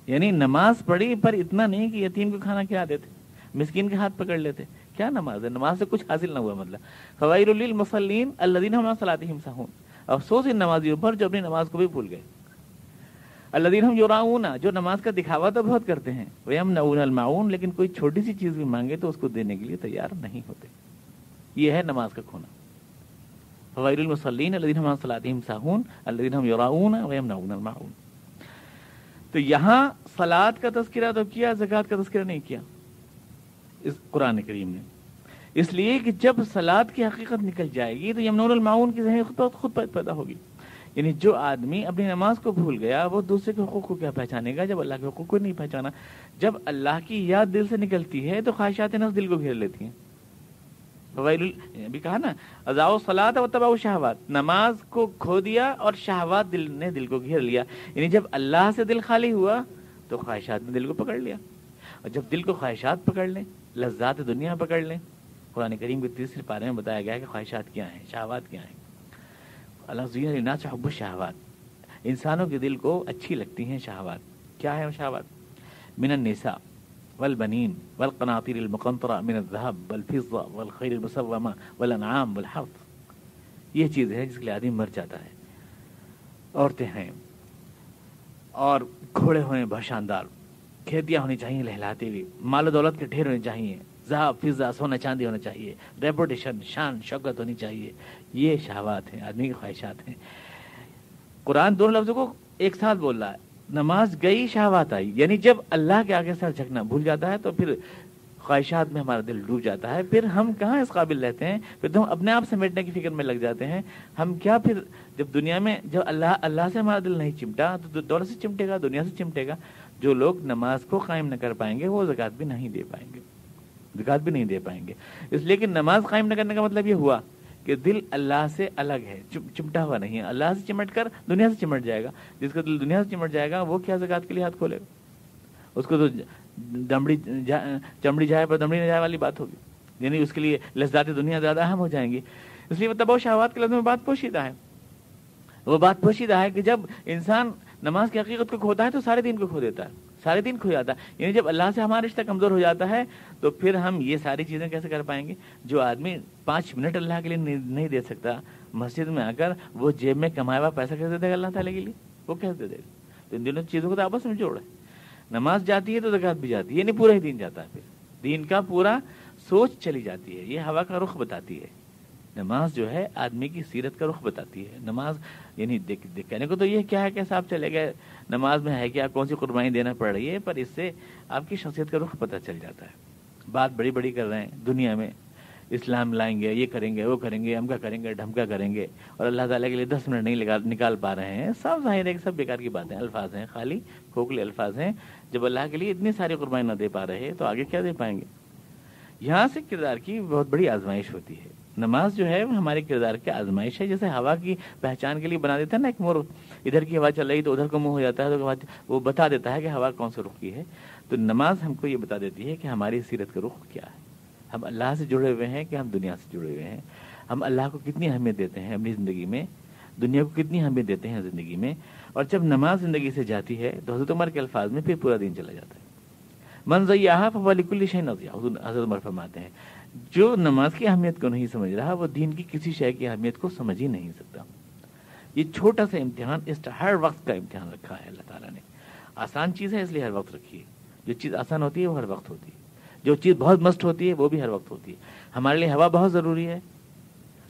یعنی نماز پڑھی پر اتنا نہیں کہ یتیم کو کھانا کھلا دیتے، مسکین کے ہاتھ پکڑ لیتے، کیا نماز ہے؟ نماز سے کچھ حاصل نہ ہوا، مطلب فویل للمصلین الذین هم عن صلاتهم ساہون، افسوس ان نمازیوں پر جو اپنی نماز کو بھی بھول گئے، الذین هم یراؤون، جو نماز کا دکھاوا تو بہت کرتے ہیں، ویمنعون الماعون، لیکن کوئی چھوٹی سی چیز بھی مانگے تو اس کو دینے کے لیے تیار نہیں ہوتے، یہ ہے نماز کا کھونا۔ فویل للمصلین الذین هم عن صلاتهم ساہون الذین هم یراؤون ویمنعون الماعون۔ تو یہاں صلاۃ کا تذکرہ تو کیا، زکوٰۃ کا تذکرہ نہیں کیا اس قرآن کریم نے، اس لیے کہ جب صلاۃ کی حقیقت نکل جائے گی تو یمنعون الماعون کی ذہن خود پیدا ہوگی، یعنی جو آدمی اپنی نماز کو بھول گیا وہ دوسرے کے حقوق کو کیا پہچانے گا جب اللہ کے حقوق کو نہیں پہچانا۔ جب اللہ کی یاد دل سے نکلتی ہے تو خواہشات نفس دل کو گھیر لیتی ہیں، ابھی کہا نا اضاعوا الصلاۃ واتبعوا الشہوات، نماز کو کھو دیا اور شہوات دل نے دل کو گھیر لیا، یعنی جب اللہ سے دل خالی ہوا تو خواہشات نے دل کو پکڑ لیا، اور جب دل کو خواہشات پکڑ لیں، لذات دنیا پکڑ لیں، قرآن کریم کے تیسرے پارے میں بتایا گیا ہے کہ خواہشات کیا ہیں، شہوات کیا ہیں۔ اللہ زین للناس حب الشہوات، انسانوں کے دل کو اچھی لگتی ہیں شہوات، کیا ہے وہ شہوات؟ من النساء والبنین والقناطیر المقنطرہ من الذهب والفضة والخیل المسومہ والانعام والحرث، یہ چیز ہے جس کے لیے آدمی مر جاتا ہے، عورتیں ہیں اور گھوڑے ہوئے بہت، کھیتیاں ہونی چاہیے لہلاتی ہوئی، مال و دولت کے ڈھیر ہونے چاہیے، ذهب فضہ سونا چاندی ہونا چاہیے، ریپوٹیشن شان شوکت ہونی چاہیے، یہ شہوات ہیں، آدمی کی خواہشات ہیں۔ قرآن دونوں لفظوں کو ایک ساتھ بول رہا ہے، نماز گئی شہوات آئی، یعنی جب اللہ کے آگے سر جھکنا بھول جاتا ہے تو پھر خواہشات میں ہمارا دل ڈوب جاتا ہے، پھر ہم کہاں اس قابل رہتے ہیں، پھر تو ہم اپنے آپ سے مٹنے کی فکر میں لگ جاتے ہیں، ہم کیا پھر جب دنیا میں جب اللہ سے ہمارا دل نہیں چمٹا تو دولت سے چمٹے گا، دنیا سے چمٹے گا۔ جو لوگ نماز کو قائم نہ کر پائیں گے وہ زکوٰۃ بھی نہیں دے پائیں گے، زکوٰۃ بھی نہیں دے پائیں گے، اس لیے کہ نماز قائم نہ کرنے کا مطلب یہ ہوا کہ دل اللہ سے الگ ہے، چمٹا ہوا نہیں ہے، اللہ سے چمٹ کر دنیا سے چمٹ جائے گا، جس کا دل دنیا سے چمٹ جائے گا وہ کیا زکوٰۃ کے لیے ہاتھ کھولے گا؟ اس کو تو چمڑی جائے پر دمڑی نہ جائے والی بات ہوگی، یعنی اس کے لیے لذات دنیا زیادہ اہم ہو جائیں گی۔ اس لیے تباہ شہوات کے لفظ میں بات پوشیدہ ہے، وہ بات پوشیدہ ہے کہ جب انسان نماز کی حقیقت کو کھوتا ہے تو سارے دین کو کھو دیتا ہے، سارے دین کھو جاتا ہے، یعنی جب اللہ سے ہمارا رشتہ کمزور ہو جاتا ہے تو پھر ہم یہ ساری چیزیں کیسے کر پائیں گے؟ جو آدمی 5 منٹ اللہ کے لیے نہیں دے سکتا مسجد میں آ کر، وہ جیب میں کمایا ہوا پیسہ کیسے دے گا اللہ تعالیٰ کے لیے؟ وہ کیسے دے گا؟ تو ان دونوں چیزوں کو تو آپس میں جوڑ ہے، نماز جاتی ہے تو زکوٰۃ بھی جاتی ہے، یعنی پورا ہی دین جاتا ہے، پھر دین کا پورا سوچ چلی جاتی ہے، یہ ہوا کا رخ بتاتی ہے۔ نماز جو ہے آدمی کی سیرت کا رخ بتاتی ہے، نماز یعنی کہنے کو تو یہ کیا ہے کہ صاحب چلے گئے نماز میں ہے کیا، کون سی قربانی دینا پڑ رہی ہے، پر اس سے آپ کی شخصیت کا رخ پتہ چل جاتا ہے۔ بات بڑی بڑی کر رہے ہیں دنیا میں، اسلام لائیں گے، یہ کریں گے، وہ کریں گے، ہم کا کریں گے، ڈھمکا کریں گے، اور اللہ تعالیٰ کے لیے 10 منٹ نہیں نکال پا رہے ہیں، سب ظاہر ہے کہ سب بیکار کی باتیں، الفاظ ہیں، خالی کھوکھلے الفاظ ہیں۔ جب اللہ کے لیے اتنی ساری قربانی نہ دے پا رہے تو آگے کیا دے پائیں گے؟ یہاں سے کردار کی بہت بڑی آزمائش ہوتی ہے۔ نماز جو ہے وہ ہمارے کردار کی آزمائش ہے، جیسے ہوا کی پہچان کے لیے بنا دیتا ہے نا ایک مور، ادھر کی ہوا چل رہی تو ادھر کو منہ ہو جاتا ہے تو وہ بتا دیتا ہے کہ ہوا کون سے رخ کی ہے۔ تو نماز ہم کو یہ بتا دیتی ہے کہ ہماری سیرت کا رخ کیا ہے، ہم اللہ سے جڑے ہوئے ہیں کہ ہم دنیا سے جڑے ہوئے ہیں، ہم اللہ کو کتنی اہمیت دیتے ہیں اپنی زندگی میں، دنیا کو کتنی اہمیت دیتے ہیں زندگی میں۔ اور جب نماز زندگی سے جاتی ہے تو حضرت عمر کے الفاظ میں پھر پورا دین چلا جاتا ہے۔ من ضیعھا فہو لکل شیء اضیع، حضرت عمر فرماتے ہیں جو نماز کی اہمیت کو نہیں سمجھ رہا وہ دین کی کسی شے کی اہمیت کو سمجھ ہی نہیں سکتا۔ یہ چھوٹا سا امتحان، اس ہر وقت کا امتحان رکھا ہے اللہ تعالیٰ نے۔ آسان چیز ہے اس لیے ہر وقت رکھی ہے، جو چیز آسان ہوتی ہے وہ ہر وقت ہوتی ہے، جو چیز بہت مست ہوتی ہے وہ بھی ہر وقت ہوتی ہے۔ ہمارے لیے ہوا بہت ضروری ہے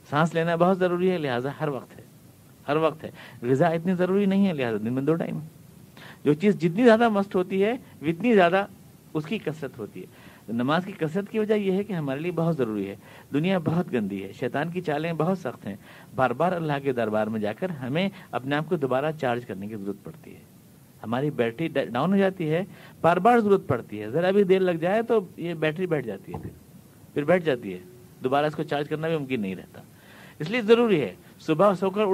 سانس لینا بہت ضروری ہے، لہٰذا ہر وقت ہے. غذا اتنی ضروری نہیں ہے، لہٰذا دن میں 2 ٹائم. جو چیز جتنی زیادہ مست ہوتی ہے اتنی زیادہ اس کی کثرت ہوتی ہے. نماز کی کثرت کی وجہ یہ ہے کہ ہمارے لیے بہت ضروری ہے. دنیا بہت گندی ہے، شیطان کی چالیں بہت سخت ہیں. بار بار اللہ کے دربار میں جا کر ہمیں اپنے آپ کو دوبارہ چارج کرنے کی ضرورت پڑتی ہے. ہماری بیٹری ڈاؤن ہو جاتی ہے، بار بار ضرورت پڑتی ہے. ذرا بھی دیر لگ جائے تو یہ بیٹری بیٹھ جاتی ہے، پھر بیٹھ جاتی ہے. دوبارہ اس کو چارج کرنا بھی ممکن نہیں رہتا. اس لیے ضروری ہے صبح سو کر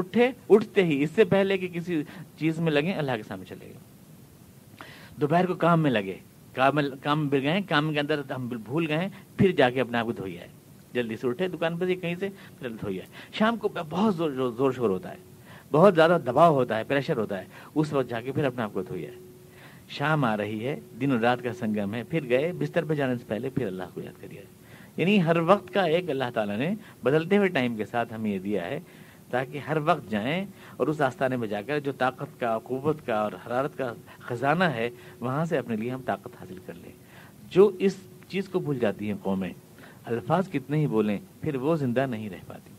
اٹھتے ہی، اس سے پہلے کہ کسی چیز میں لگیں، اللہ کے سامنے چلے گئے. دوپہر کو کام میں لگے، کام بڑھ گئے، کام کے اندر ہم بھول گئے، پھر جا کے اپنے آپ کو دھوئی آئے. جلدی سے اٹھے دکان پر سے کہیں سے، پھر دھوئی آئے. شام کو بہت زور شور ہوتا ہے، بہت زیادہ دباؤ ہوتا ہے، پریشر ہوتا ہے، اس وقت جا کے پھر اپنے آپ کو دھوئی آئے. شام آ رہی ہے، دن اور رات کا سنگم ہے، پھر گئے بستر پہ جانے سے پہلے پھر اللہ کو یاد کریے. یعنی ہر وقت کا ایک اللہ تعالیٰ نے بدلتے ہوئے ٹائم کے ساتھ ہمیں یہ دیا ہے تاکہ ہر وقت جائیں اور اس آستانے میں جا کر جو طاقت کا، قوت کا اور حرارت کا خزانہ ہے وہاں سے اپنے لیے ہم طاقت حاصل کر لیں. جو اس چیز کو بھول جاتی ہیں قومیں، الفاظ کتنے ہی بولیں پھر وہ زندہ نہیں رہ پاتی.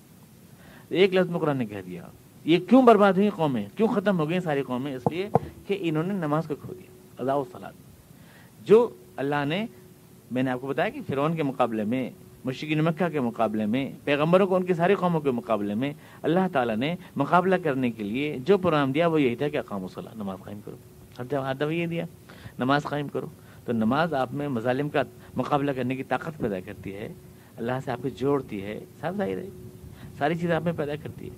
ایک لفظ میں قرآن نے کہہ دیا. یہ کیوں برباد ہوئی قومیں، کیوں ختم ہو گئی ساری قومیں؟ اس لیے کہ انہوں نے نماز کو کھو دیا. اضاء الصلاۃ. جو اللہ نے، میں نے آپ کو بتایا کہ فرعون کے مقابلے میں، مشرکین مکہ کے مقابلے میں، پیغمبروں کو ان کی ساری قوموں کے مقابلے میں اللہ تعالیٰ نے مقابلہ کرنے کے لیے جو پروگرام دیا وہ یہی تھا کہ اقاموا الصلاۃ، نماز قائم کرو. ہر دفعہ یہ دیا نماز قائم کرو. تو نماز آپ میں مظالم کا مقابلہ کرنے کی طاقت پیدا کرتی ہے، اللہ سے آپ کو جوڑتی ہے، صاف ظاہر ہے ساری چیزیں آپ میں پیدا کرتی ہے.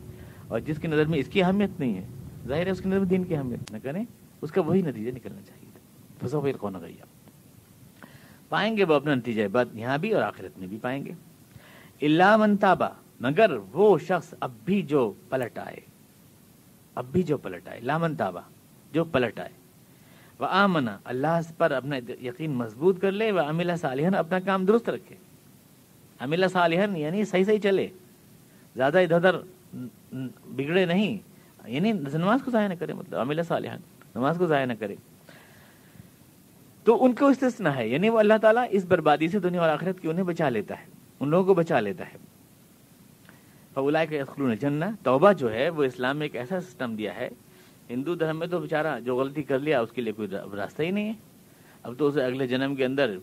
اور جس کی نظر میں اس کی اہمیت نہیں ہے، ظاہر ہے اس کی نظر میں دین کی اہمیت نہ کریں، اس کا وہی نتیجہ نکلنا چاہیے. فسوف یلقون غیا. پائیں گے وہ اپنا نتیجہ بد یہاں بھی اور آخرت میں بھی پائیں گے. الا من تابا، مگر وہ شخص اب بھی جو پلٹ آئے، لا من تابا، جو پلٹ آئے. وآمن، اللہ پر اپنا یقین مضبوط کر لے. وعمل صالحا، اپنا کام درست رکھے. عمل صالحا یعنی صحیح چلے، زیادہ ادھر ادھر بگڑے نہیں، یعنی نماز کو ضائع نہ کرے. مطلب عمل صالحا، نماز کو ضائع نہ کرے. تو ان کو استثناء ہے، یعنی وہ اللہ تعالیٰ اس بربادی سے دنیا اور آخرت کی انہیں بچا لیتا ہے، ان لوگوں کو بچا لیتا ہے. فاولئک یدخلون الجنہ. توبہ جو ہے وہ اسلام میں ایک ایسا سسٹم دیا ہے. ہندو دھرم میں تو بیچارہ جو غلطی کر لیا اس کے لیے کوئی راستہ ہی نہیں ہے. اب تو اسے اگلے جنم کے اندر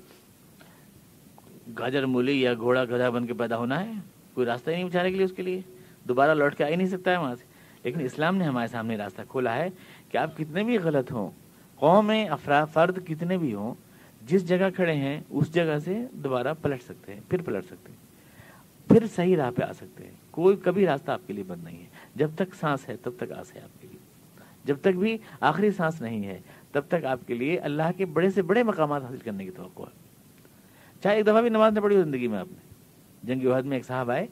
گاجر مولی یا گھوڑا گدھا بن کے پیدا ہونا ہے، کوئی راستہ ہی نہیں بیچارے کے لیے، اس کے لیے دوبارہ لوٹ کے آ ہی نہیں سکتا ہے وہاں سے. لیکن اسلام نے ہمارے سامنے راستہ کھولا ہے کہ آپ کتنے بھی غلط ہوں، قومیں، فرد کتنے بھی ہوں، جس جگہ کھڑے ہیں اس جگہ سے دوبارہ پلٹ سکتے ہیں، پھر پلٹ سکتے ہیں، پھر صحیح راہ پہ آ سکتے ہیں. کوئی کبھی راستہ آپ کے لیے بند نہیں ہے. جب تک سانس ہے تب تک آس ہے آپ کے لیے. جب تک بھی آخری سانس نہیں ہے تب تک آپ کے لیے اللہ کے بڑے سے بڑے مقامات حاصل کرنے کی توقع ہے. چاہے ایک دفعہ بھی نماز نہ پڑھی ہو زندگی میں آپ نے. جنگ احد میں ایک صاحب آئے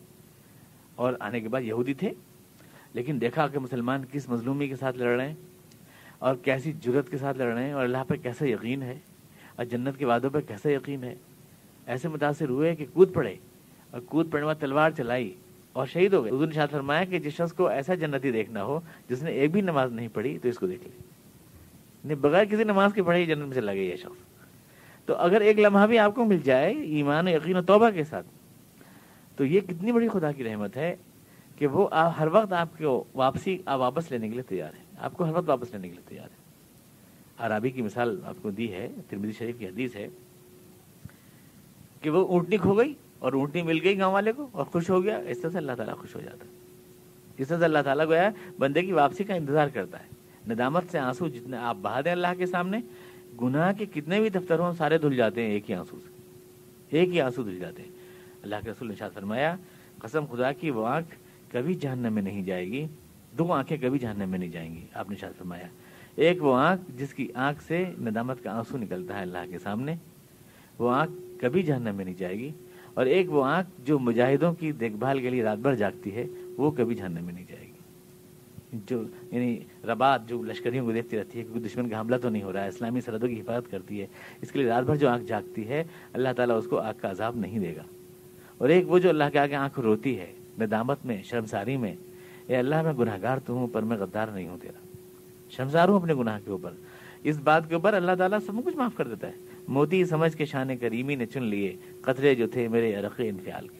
اور آنے کے بعد یہودی تھے، لیکن دیکھا کہ مسلمان کس مظلومی کے ساتھ لڑ رہے ہیں اور کیسی جرت کے ساتھ لڑ رہے ہیں اور اللہ پہ کیسا یقین ہے اور جنت کے وعدوں پہ کیسا یقین ہے. ایسے متاثر ہوئے کہ کود پڑے، اور کود پڑنے بعد تلوار چلائی اور شہید ہو گئے. حضور نے ارشاد فرمایا کہ جس شخص کو ایسا جنتی دیکھنا ہو جس نے ایک بھی نماز نہیں پڑھی تو اس کو دیکھ لے. بغیر کسی نماز کے پڑھے جنت میں چلا گیا یہ شخص. تو اگر ایک لمحہ بھی آپ کو مل جائے ایمان و یقین و توبہ کے ساتھ، تو یہ کتنی بڑی خدا کی رحمت ہے کہ وہ ہر وقت آپ کو واپس لینے کے لیے تیار ہے. آپ کو ہر وقت واپس لینے کے لیے تیار ہے. عرابی کی مثال آپ کو دی ہے، ترمذی شریف کی حدیث ہے کہ وہ اونٹنی کھو گئی اور اونٹنی مل گئی گاؤں والے کو اور خوش ہو گیا. اس طرح سے اللہ تعالیٰ خوش ہو جاتا ہے. اس طرح سے اللہ تعالیٰ کو بندے کی واپسی کا انتظار کرتا ہے. ندامت سے آنسو جتنے آپ بہا دیں اللہ کے سامنے، گناہ کے کتنے بھی دفتر ہوں سارے دھل جاتے ہیں ایک ہی آنسو سے، ایک ہی آنسو دھل جاتے ہیں. اللہ کے رسول نے ارشاد فرمایا، قسم خدا کی وہ آنکھ کبھی جہنم میں نہیں جائے گی. 2 آنکھیں کبھی جہنم میں نہیں جائیں گی. آپ نے ارشاد فرمایا، ایک وہ آنکھ جس کی آنکھ سے ندامت کا آنسو نکلتا ہے اللہ کے سامنے، وہ آنکھ کبھی جہنم میں نہیں جائے گی. اور ایک وہ آنکھ جو مجاہدوں کی دیکھ بھال کے لیے رات بھر جاگتی ہے، وہ کبھی جہنم میں نہیں جائے گی. جو یعنی رباط جو لشکریوں کو دیکھتی رہتی ہے کہ دشمن کا حملہ تو نہیں ہو رہا ہے، اسلامی سرحدوں کی حفاظت کرتی ہے، اس کے لیے رات بھر جو آنکھ جاگتی ہے اللہ تعالیٰ اس کو آگ کا عذاب نہیں دے گا. اور ایک وہ جو اللہ کے آگے آنکھ روتی ہے ندامت میں، شرمساری میں، اے اللہ میں گناہ گار تو ہوں پر میں غدار نہیں ہوں تیرا، شرمسار ہوں اپنے گناہ کے اوپر. اس بات کے اوپر اللہ تعالیٰ سب کچھ معاف کر دیتا ہے. موتی سمجھ کے شان کریمی نے چن لیے قطرے جو تھے میرے عرق انفعال کے.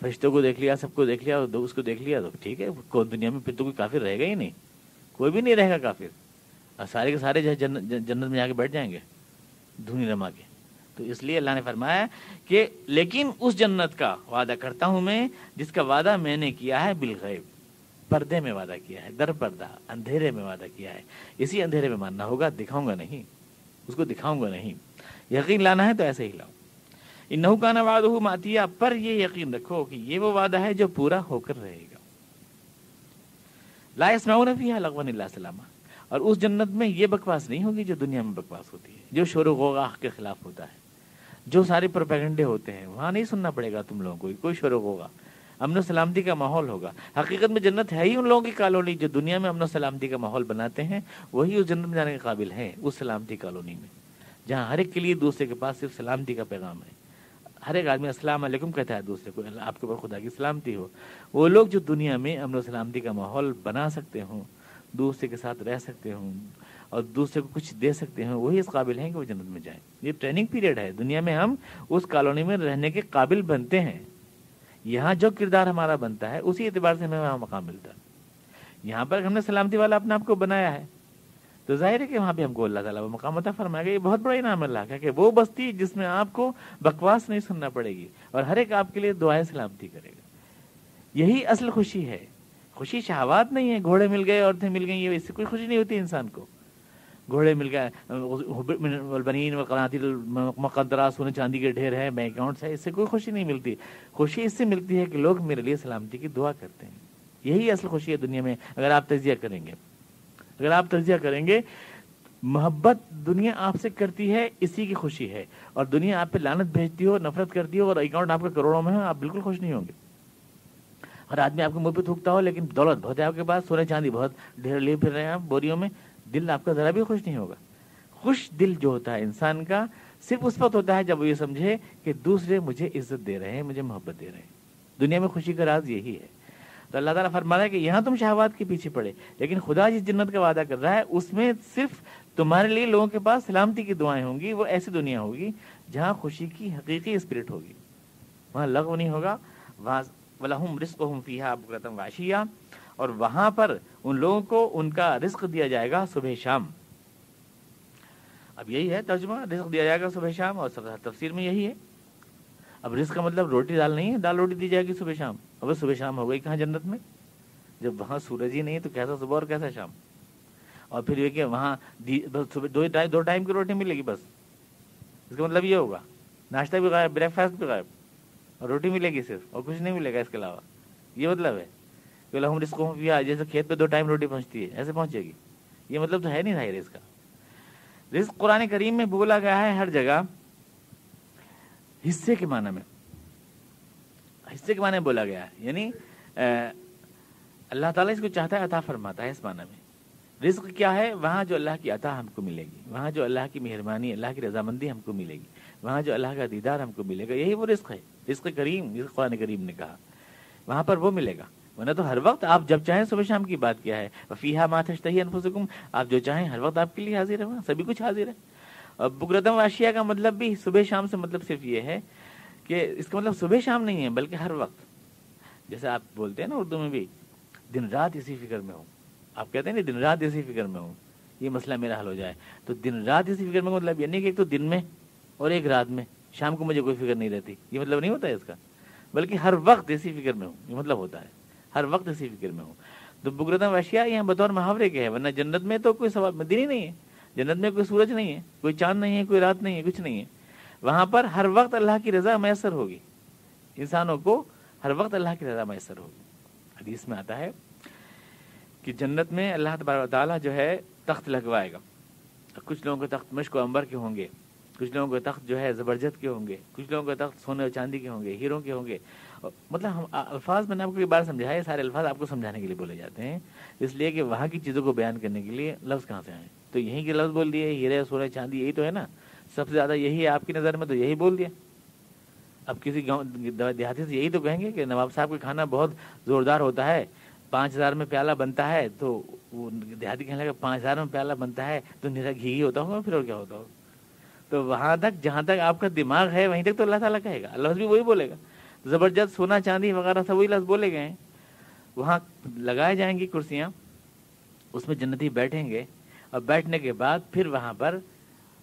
فرشتوں کو دیکھ لیا, سب کو دیکھ لیا, اس کو دیکھ لیا, تو ٹھیک ہے, کون دنیا میں پھر تو کوئی کافر رہے گا ہی نہیں, کوئی بھی نہیں رہے گا کافر, اور سارے کے سارے جو ہے جنت میں جا کے بیٹھ جائیں گے دھونی رما کے. تو اس لیے اللہ نے فرمایا کہ لیکن اس جنت کا وعدہ کرتا ہوں میں جس کا وعدہ میں نے کیا ہے بالغیب, پردے میں وعدہ کیا ہے, در پردہ اندھیرے میں وعدہ کیا ہے. اسی اندھیرے میں ماننا ہوگا, دکھاؤں گا نہیں, اس کو دکھاؤں گا نہیں. یقین لانا ہے تو ایسے ہی لاؤ. انہ کان وعدہ ماتیا, پر یہ یقین رکھو کہ یہ وہ وعدہ ہے جو پورا ہو کر رہے گا. لا یسمعون فیہا لغوا الا سلاما, اور اس جنت میں یہ بکواس نہیں ہوگی جو دنیا میں بکواس ہوتی ہے, جو شور و غوغا حق کے خلاف ہوتا ہے, جو سارے پروپیگنڈے ہوتے ہیں, وہاں نہیں سننا پڑے گا تم لوگوں کو کوئی شور و غوغا. امن و سلامتی کا ماحول ہوگا. حقیقت میں جنت ہے ہی ان لوگوں کی کالونی جو دنیا میں امن و سلامتی کا ماحول بناتے ہیں, وہی اس جنت میں جانے کے قابل ہیں, اس سلامتی کالونی میں جہاں ہر ایک کے لیے دوسرے کے پاس صرف سلامتی کا پیغام ہے. ہر ایک آدمی السلام علیکم کہتا ہے دوسرے کو, آپ کے اوپر خدا کی سلامتی ہو. وہ لوگ جو دنیا میں امن و سلامتی کا ماحول بنا سکتے ہوں, دوسرے کے ساتھ رہ سکتے ہوں اور دوسرے کو کچھ دے سکتے ہیں, وہی اس قابل ہیں کہ وہ جنت میں جائیں. یہ ٹریننگ پیریڈ ہے, دنیا میں ہم اس کالونی میں رہنے کے قابل بنتے ہیں. یہاں جو کردار ہمارا بنتا ہے اسی اعتبار سے ہمیں وہاں مقام ملتا ہے. یہاں پر ہم نے سلامتی والا اپنے آپ کو بنایا ہے تو ظاہر ہے کہ وہاں بھی ہم کو اللہ تعالیٰ وہ مقام عطا فرمائے گا. یہ بہت بڑا انعام اللہ کا کہ وہ بستی جس میں آپ کو بکواس نہیں سننا پڑے گی اور ہر ایک آپ کے لیے دعائیں سلامتی کرے گا. یہی اصل خوشی ہے. خوشی شہوات نہیں ہے, گھوڑے مل گئے, عورتیں مل گئی, یہ اس سے کوئی خوشی نہیں ہوتی انسان کو. گھوڑے مل گئے, والبنین والقناطیر المقنطرۃ, سونے چاندی کے ڈھیر ہے, بینک اکاؤنٹس ہے, اس سے کوئی خوشی نہیں ملتی. خوشی اس سے ملتی ہے کہ لوگ میرے لیے سلامتی کی دعا کرتے ہیں. یہی اصل خوشی ہے دنیا میں. اگر آپ تجزیہ کریں گے, اگر آپ تجزیہ کریں گے, محبت دنیا آپ سے کرتی ہے اسی کی خوشی ہے, اور دنیا آپ پہ لعنت بھیجتی ہو, نفرت کرتی ہو, اور اکاؤنٹ آپ کے کروڑوں میں ہے, آپ بالکل خوش نہیں ہوں گے. ہر آدمی آپ کے منہ پہ تھوکتا ہو لیکن دولت بہت ہے آپ کے پاس, سونے چاندی بہت ڈھیر لیے پھر رہے ہیں آپ بوریوں میں, دل آپ کا ذرا بھی خوش نہیں ہوگا. خوش دل جو ہوتا ہے انسان کا صرف اس وقت ہوتا ہے جب وہ یہ سمجھے کہ دوسرے مجھے عزت دے رہے ہیں, مجھے محبت دے رہے ہیں. دنیا میں خوشی کا راز یہی ہے. تو اللہ تعالیٰ فرما رہا ہے کہ یہاں تم شہوات کے پیچھے پڑے, لیکن خدا جس جنت کا وعدہ کر رہا ہے اس میں صرف تمہارے لیے لوگوں کے پاس سلامتی کی دعائیں ہوں گی. وہ ایسی دنیا ہوگی جہاں خوشی کی حقیقی اسپرٹ ہوگی, وہاں لغو نہیں ہوگا. وہاں وَلَهُمْ رِزْقُهُمْ فِيهَا بُكْرَةً وَعَشِيًّا, اور وہاں پر ان لوگوں کو ان کا رزق دیا جائے گا صبح شام. اب یہی ہے ترجمہ, رزق دیا جائے گا صبح شام, اور تفسیر میں یہی ہے. اب رزق کا مطلب روٹی دال نہیں ہے, دال روٹی دی جائے گی صبح شام. اب صبح شام ہو گئی کہاں جنت میں, جب وہاں سورج ہی نہیں ہے تو کیسا صبح اور کیسا شام. اور پھر یہ کہ وہاں صبح دو ٹائم کی روٹی ملے گی بس. اس کا مطلب یہ ہوگا ناشتہ بھی غائب, بریک فاسٹ بھی غائب, اور روٹی ملے گی صرف, اور کچھ نہیں ملے گا اس کے علاوہ. یہ مطلب ہے کہ لہم رزقہم فیہا, جیسے کھیت پہ 2 ٹائم روٹی پہنچتی ہے ایسے پہنچے گی. یہ مطلب تو ہے نہیں ظاہر اس کا. رزق قرآن کریم میں بولا گیا ہے ہر جگہ حصے کے معنی میں, حصے کے معنی میں بولا گیا ہے, یعنی اللہ تعالیٰ اس کو چاہتا ہے عطا فرماتا ہے اس معنی میں. رزق کیا ہے, وہاں جو اللہ کی عطا ہم کو ملے گی, وہاں جو اللہ کی مہربانی, اللہ کی رضامندی ہم کو ملے گی, وہاں جو اللہ کا دیدار ہم کو ملے گا, یہی وہ رزق ہے. رزق کریم جس قرآن کریم نے کہا, وہاں پر وہ ملے گا. ورنہ تو ہر وقت آپ جب چاہیں صبح شام کی بات کیا ہے, وفیہا ما تشتہی انفسکم, آپ جو چاہیں ہر وقت آپ کے لیے حاضر ہے, وہاں سبھی کچھ حاضر ہے. اور بکرۃ وعشیٰ کا مطلب بھی صبح شام سے مطلب صرف یہ ہے کہ اس کا مطلب صبح شام نہیں ہے بلکہ ہر وقت. جیسے آپ بولتے ہیں نا اردو میں بھی, دن رات اسی فکر میں ہوں. آپ کہتے ہیں نا دن رات اسی فکر میں ہوں, یہ مسئلہ میرا حل ہو جائے. تو دن رات اسی فکر میں مطلب یہ نہیں کہ ایک تو دن میں اور ایک رات میں, شام کو مجھے کوئی فکر نہیں رہتی, یہ مطلب نہیں ہوتا ہے اس کا. بلکہ ہر وقت اسی فکر میں ہوں, یہ مطلب ہوتا ہے ہر وقت اسی فکر میں ہوں. تو بکرۃ وعشیٰ یہاں بطور محاورے کے ہے, ورنہ جنت میں تو کوئی سوال دن ہی نہیں ہے. جنت میں کوئی سورج نہیں ہے, کوئی چاند نہیں ہے, کوئی رات نہیں ہے, کچھ نہیں ہے. وہاں پر ہر وقت اللہ کی رضا میسر ہوگی, انسانوں کو ہر وقت اللہ کی رضا میسر ہوگی. حدیث میں آتا ہے کہ جنت میں اللہ تبارک و تعالیٰ جو ہے تخت لگوائے گا. کچھ لوگوں کے تخت مشک و عنبر کے ہوں گے, کچھ لوگوں کے تخت جو ہے زبرجد کے ہوں گے, کچھ لوگوں کے تخت سونے اور چاندی کے ہوں گے, ہیروں کے ہوں گے. مطلب ہم الفاظ میں نے آپ کو ایک بار سمجھایا, یہ سارے الفاظ آپ کو سمجھانے کے لیے بولے جاتے ہیں, اس لیے کہ وہاں کی چیزوں کو بیان کرنے کے لیے لفظ کہاں سے آئے. تو یہیں کے لفظ بول دیے, ہیرے سونے چاندی, یہی تو ہے نا سب سے زیادہ, یہی ہے آپ کی نظر میں تو یہی بول دیا. اب کسی گاؤں دیہاتی سے یہی تو کہیں گے کہ نواب صاحب کا کھانا بہت زوردار ہوتا ہے, 5000 میں پیالہ بنتا ہے. تو وہ دیہاتی کہنے لگا 5000 میں پیالہ بنتا ہے تو نیرا گھی ہوتا ہوگا, پھر اور کیا ہوتا ہوگا. تو وہاں تک جہاں تک آپ کا دماغ ہے وہیں تک تو اللہ تعالیٰ کہے گا, اللہ بھی وہی بولے گا. زبرجست سونا چاندی وغیرہ سب وہی لفظ بولے گئے ہیں. وہاں لگائے جائیں گی کرسیاں, اس میں جنتی بیٹھیں گے, اور بیٹھنے کے بعد پھر وہاں پر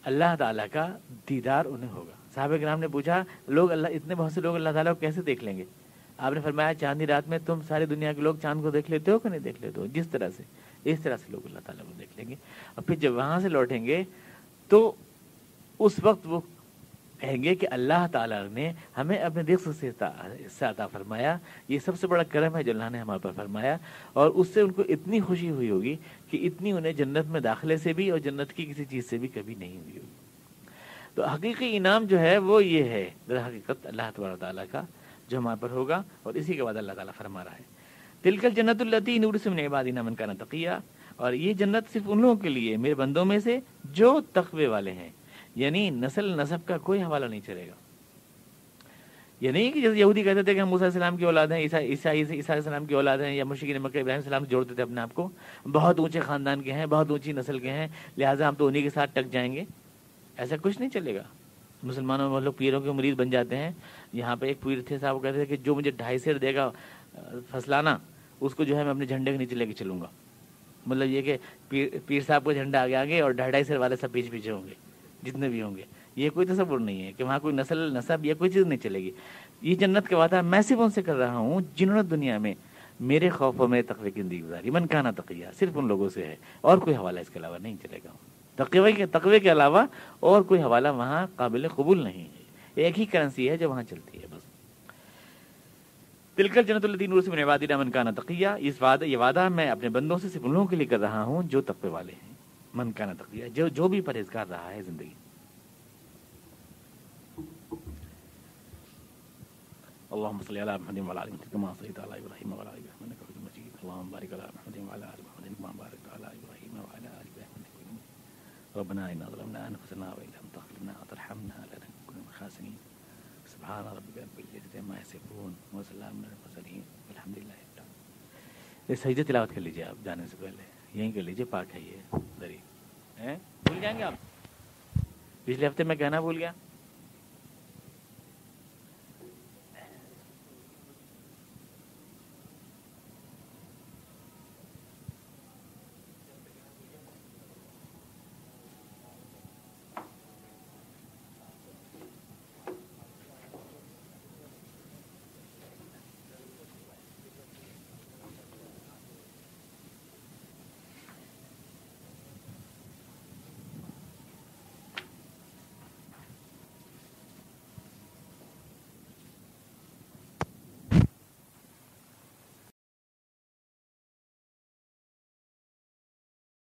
اللہ تعالیٰ کا دیدار انہیں ہوگا. صحابہ کرام نے پوچھا, لوگ اللہ, اتنے بہت سے لوگ اللہ تعالیٰ کو کیسے دیکھ لیں گے؟ آپ نے فرمایا چاندنی رات میں تم ساری دنیا کے لوگ چاند کو دیکھ لیتے ہو کہ نہیں دیکھ لیتے ہو؟ جس طرح سے, اس طرح سے لوگ اللہ تعالیٰ کو دیکھ لیں گے. اور پھر جب وہاں سے لوٹیں گے تو اس وقت وہ کہیں گے کہ اللہ تعالیٰ نے ہمیں اپنے رزق سے عطا فرمایا, یہ سب سے بڑا کرم ہے جو اللہ نے ہمارے پر فرمایا. اور اس سے ان کو اتنی خوشی ہوئی ہوگی کہ اتنی انہیں جنت میں داخلے سے بھی اور جنت کی کسی چیز سے بھی کبھی نہیں ہوئی ہوگی. تو حقیقی انعام جو ہے وہ یہ ہے در حقیقت اللہ تبارک تعالیٰ کا جو ہمارے پر ہوگا. اور اسی کے بعد اللہ تعالیٰ فرما رہا ہے تلک الجنت التی نورث من عبادنا من کان تقیا, اور یہ جنت صرف ان لوگوں کے لیے میرے بندوں میں سے جو تقوی والے ہیں. یعنی نسل نسب کا کوئی حوالہ نہیں چلے گا. یہ نہیں کہ جیسے یہودی کہتے تھے کہ ہم موسیٰ علیہ السلام کی اولاد ہیں, عیسیٰ علیہ السلام کی اولاد ہیں, یا مشرکین مکہ ابراہیم علیہ السلام سے جوڑتے تھے اپنے آپ کو, بہت اونچے خاندان کے ہیں, بہت اونچی نسل کے ہیں, لہٰذا ہم تو انہی کے ساتھ ٹک جائیں گے. ایسا کچھ نہیں چلے گا. مسلمانوں میں لوگ پیروں کے مرید بن جاتے ہیں. یہاں پہ ایک پیر تھے صاحب, وہ کہتے تھے کہ جو مجھے 2.5 سیر دے گا فصلانہ, اس کو جو ہے میں اپنے جھنڈے کے نیچے لے کے چلوں گا. مطلب یہ کہ پیر صاحب کا جھنڈا آگے آگے اور 2.5 سیر والے سب پیچھے پیچھے ہوں گے جتنے بھی ہوں گے. یہ کوئی تصور نہیں ہے کہ وہاں کوئی نسل نسب یا کوئی چیز نہیں چلے گی. یہ جنت کا وعدہ میں صرف ان سے کر رہا ہوں جنہوں نے دنیا میں میرے خوف اور میرے تقوی کی زندگی گزاری. من کانا تقیہ, صرف ان لوگوں سے ہے, اور کوئی حوالہ اس کے علاوہ نہیں چلے گا. تقوی کے علاوہ اور کوئی حوالہ وہاں قابل قبول نہیں ہے. ایک ہی کرنسی ہے جو وہاں چلتی ہے بس. تلک الجنت التی نورث من عبادنا من کان تقیہ, یہ وعدہ میں اپنے بندوں سے صرف ان لوگوں کے لیے کر رہا ہوں جو تقوی والے ہیں. من کان تقیہ, جو بھی پرہیزگار رہا ہے زندگی. اللهم صل على محمد وعلى ال محمد كما صليت على ابراهيم وعلى ال ابراهيم انك حميد مجيد. اللهم بارك على محمد وعلى ال محمد كما باركت على ابراهيم وعلى ال ابراهيم انك حميد مجيد. ربنا اننا ظلمنا انفسنا وان لم تغفر لنا وترحمنا لنكن من الخاسرين. سبحان ربك رب العزة عما يصفون وسلام على المرسلين والحمد لله رب العالمين. یہ سجدہ تلاوت کر لیجیے آپ جانے سے پہلے, یہیں کر لیجیے, پاک ہے یہ ادھر ہی. بھول جائیں گے آپ؟ پچھلے ہفتے میں کہنا بھول گیا.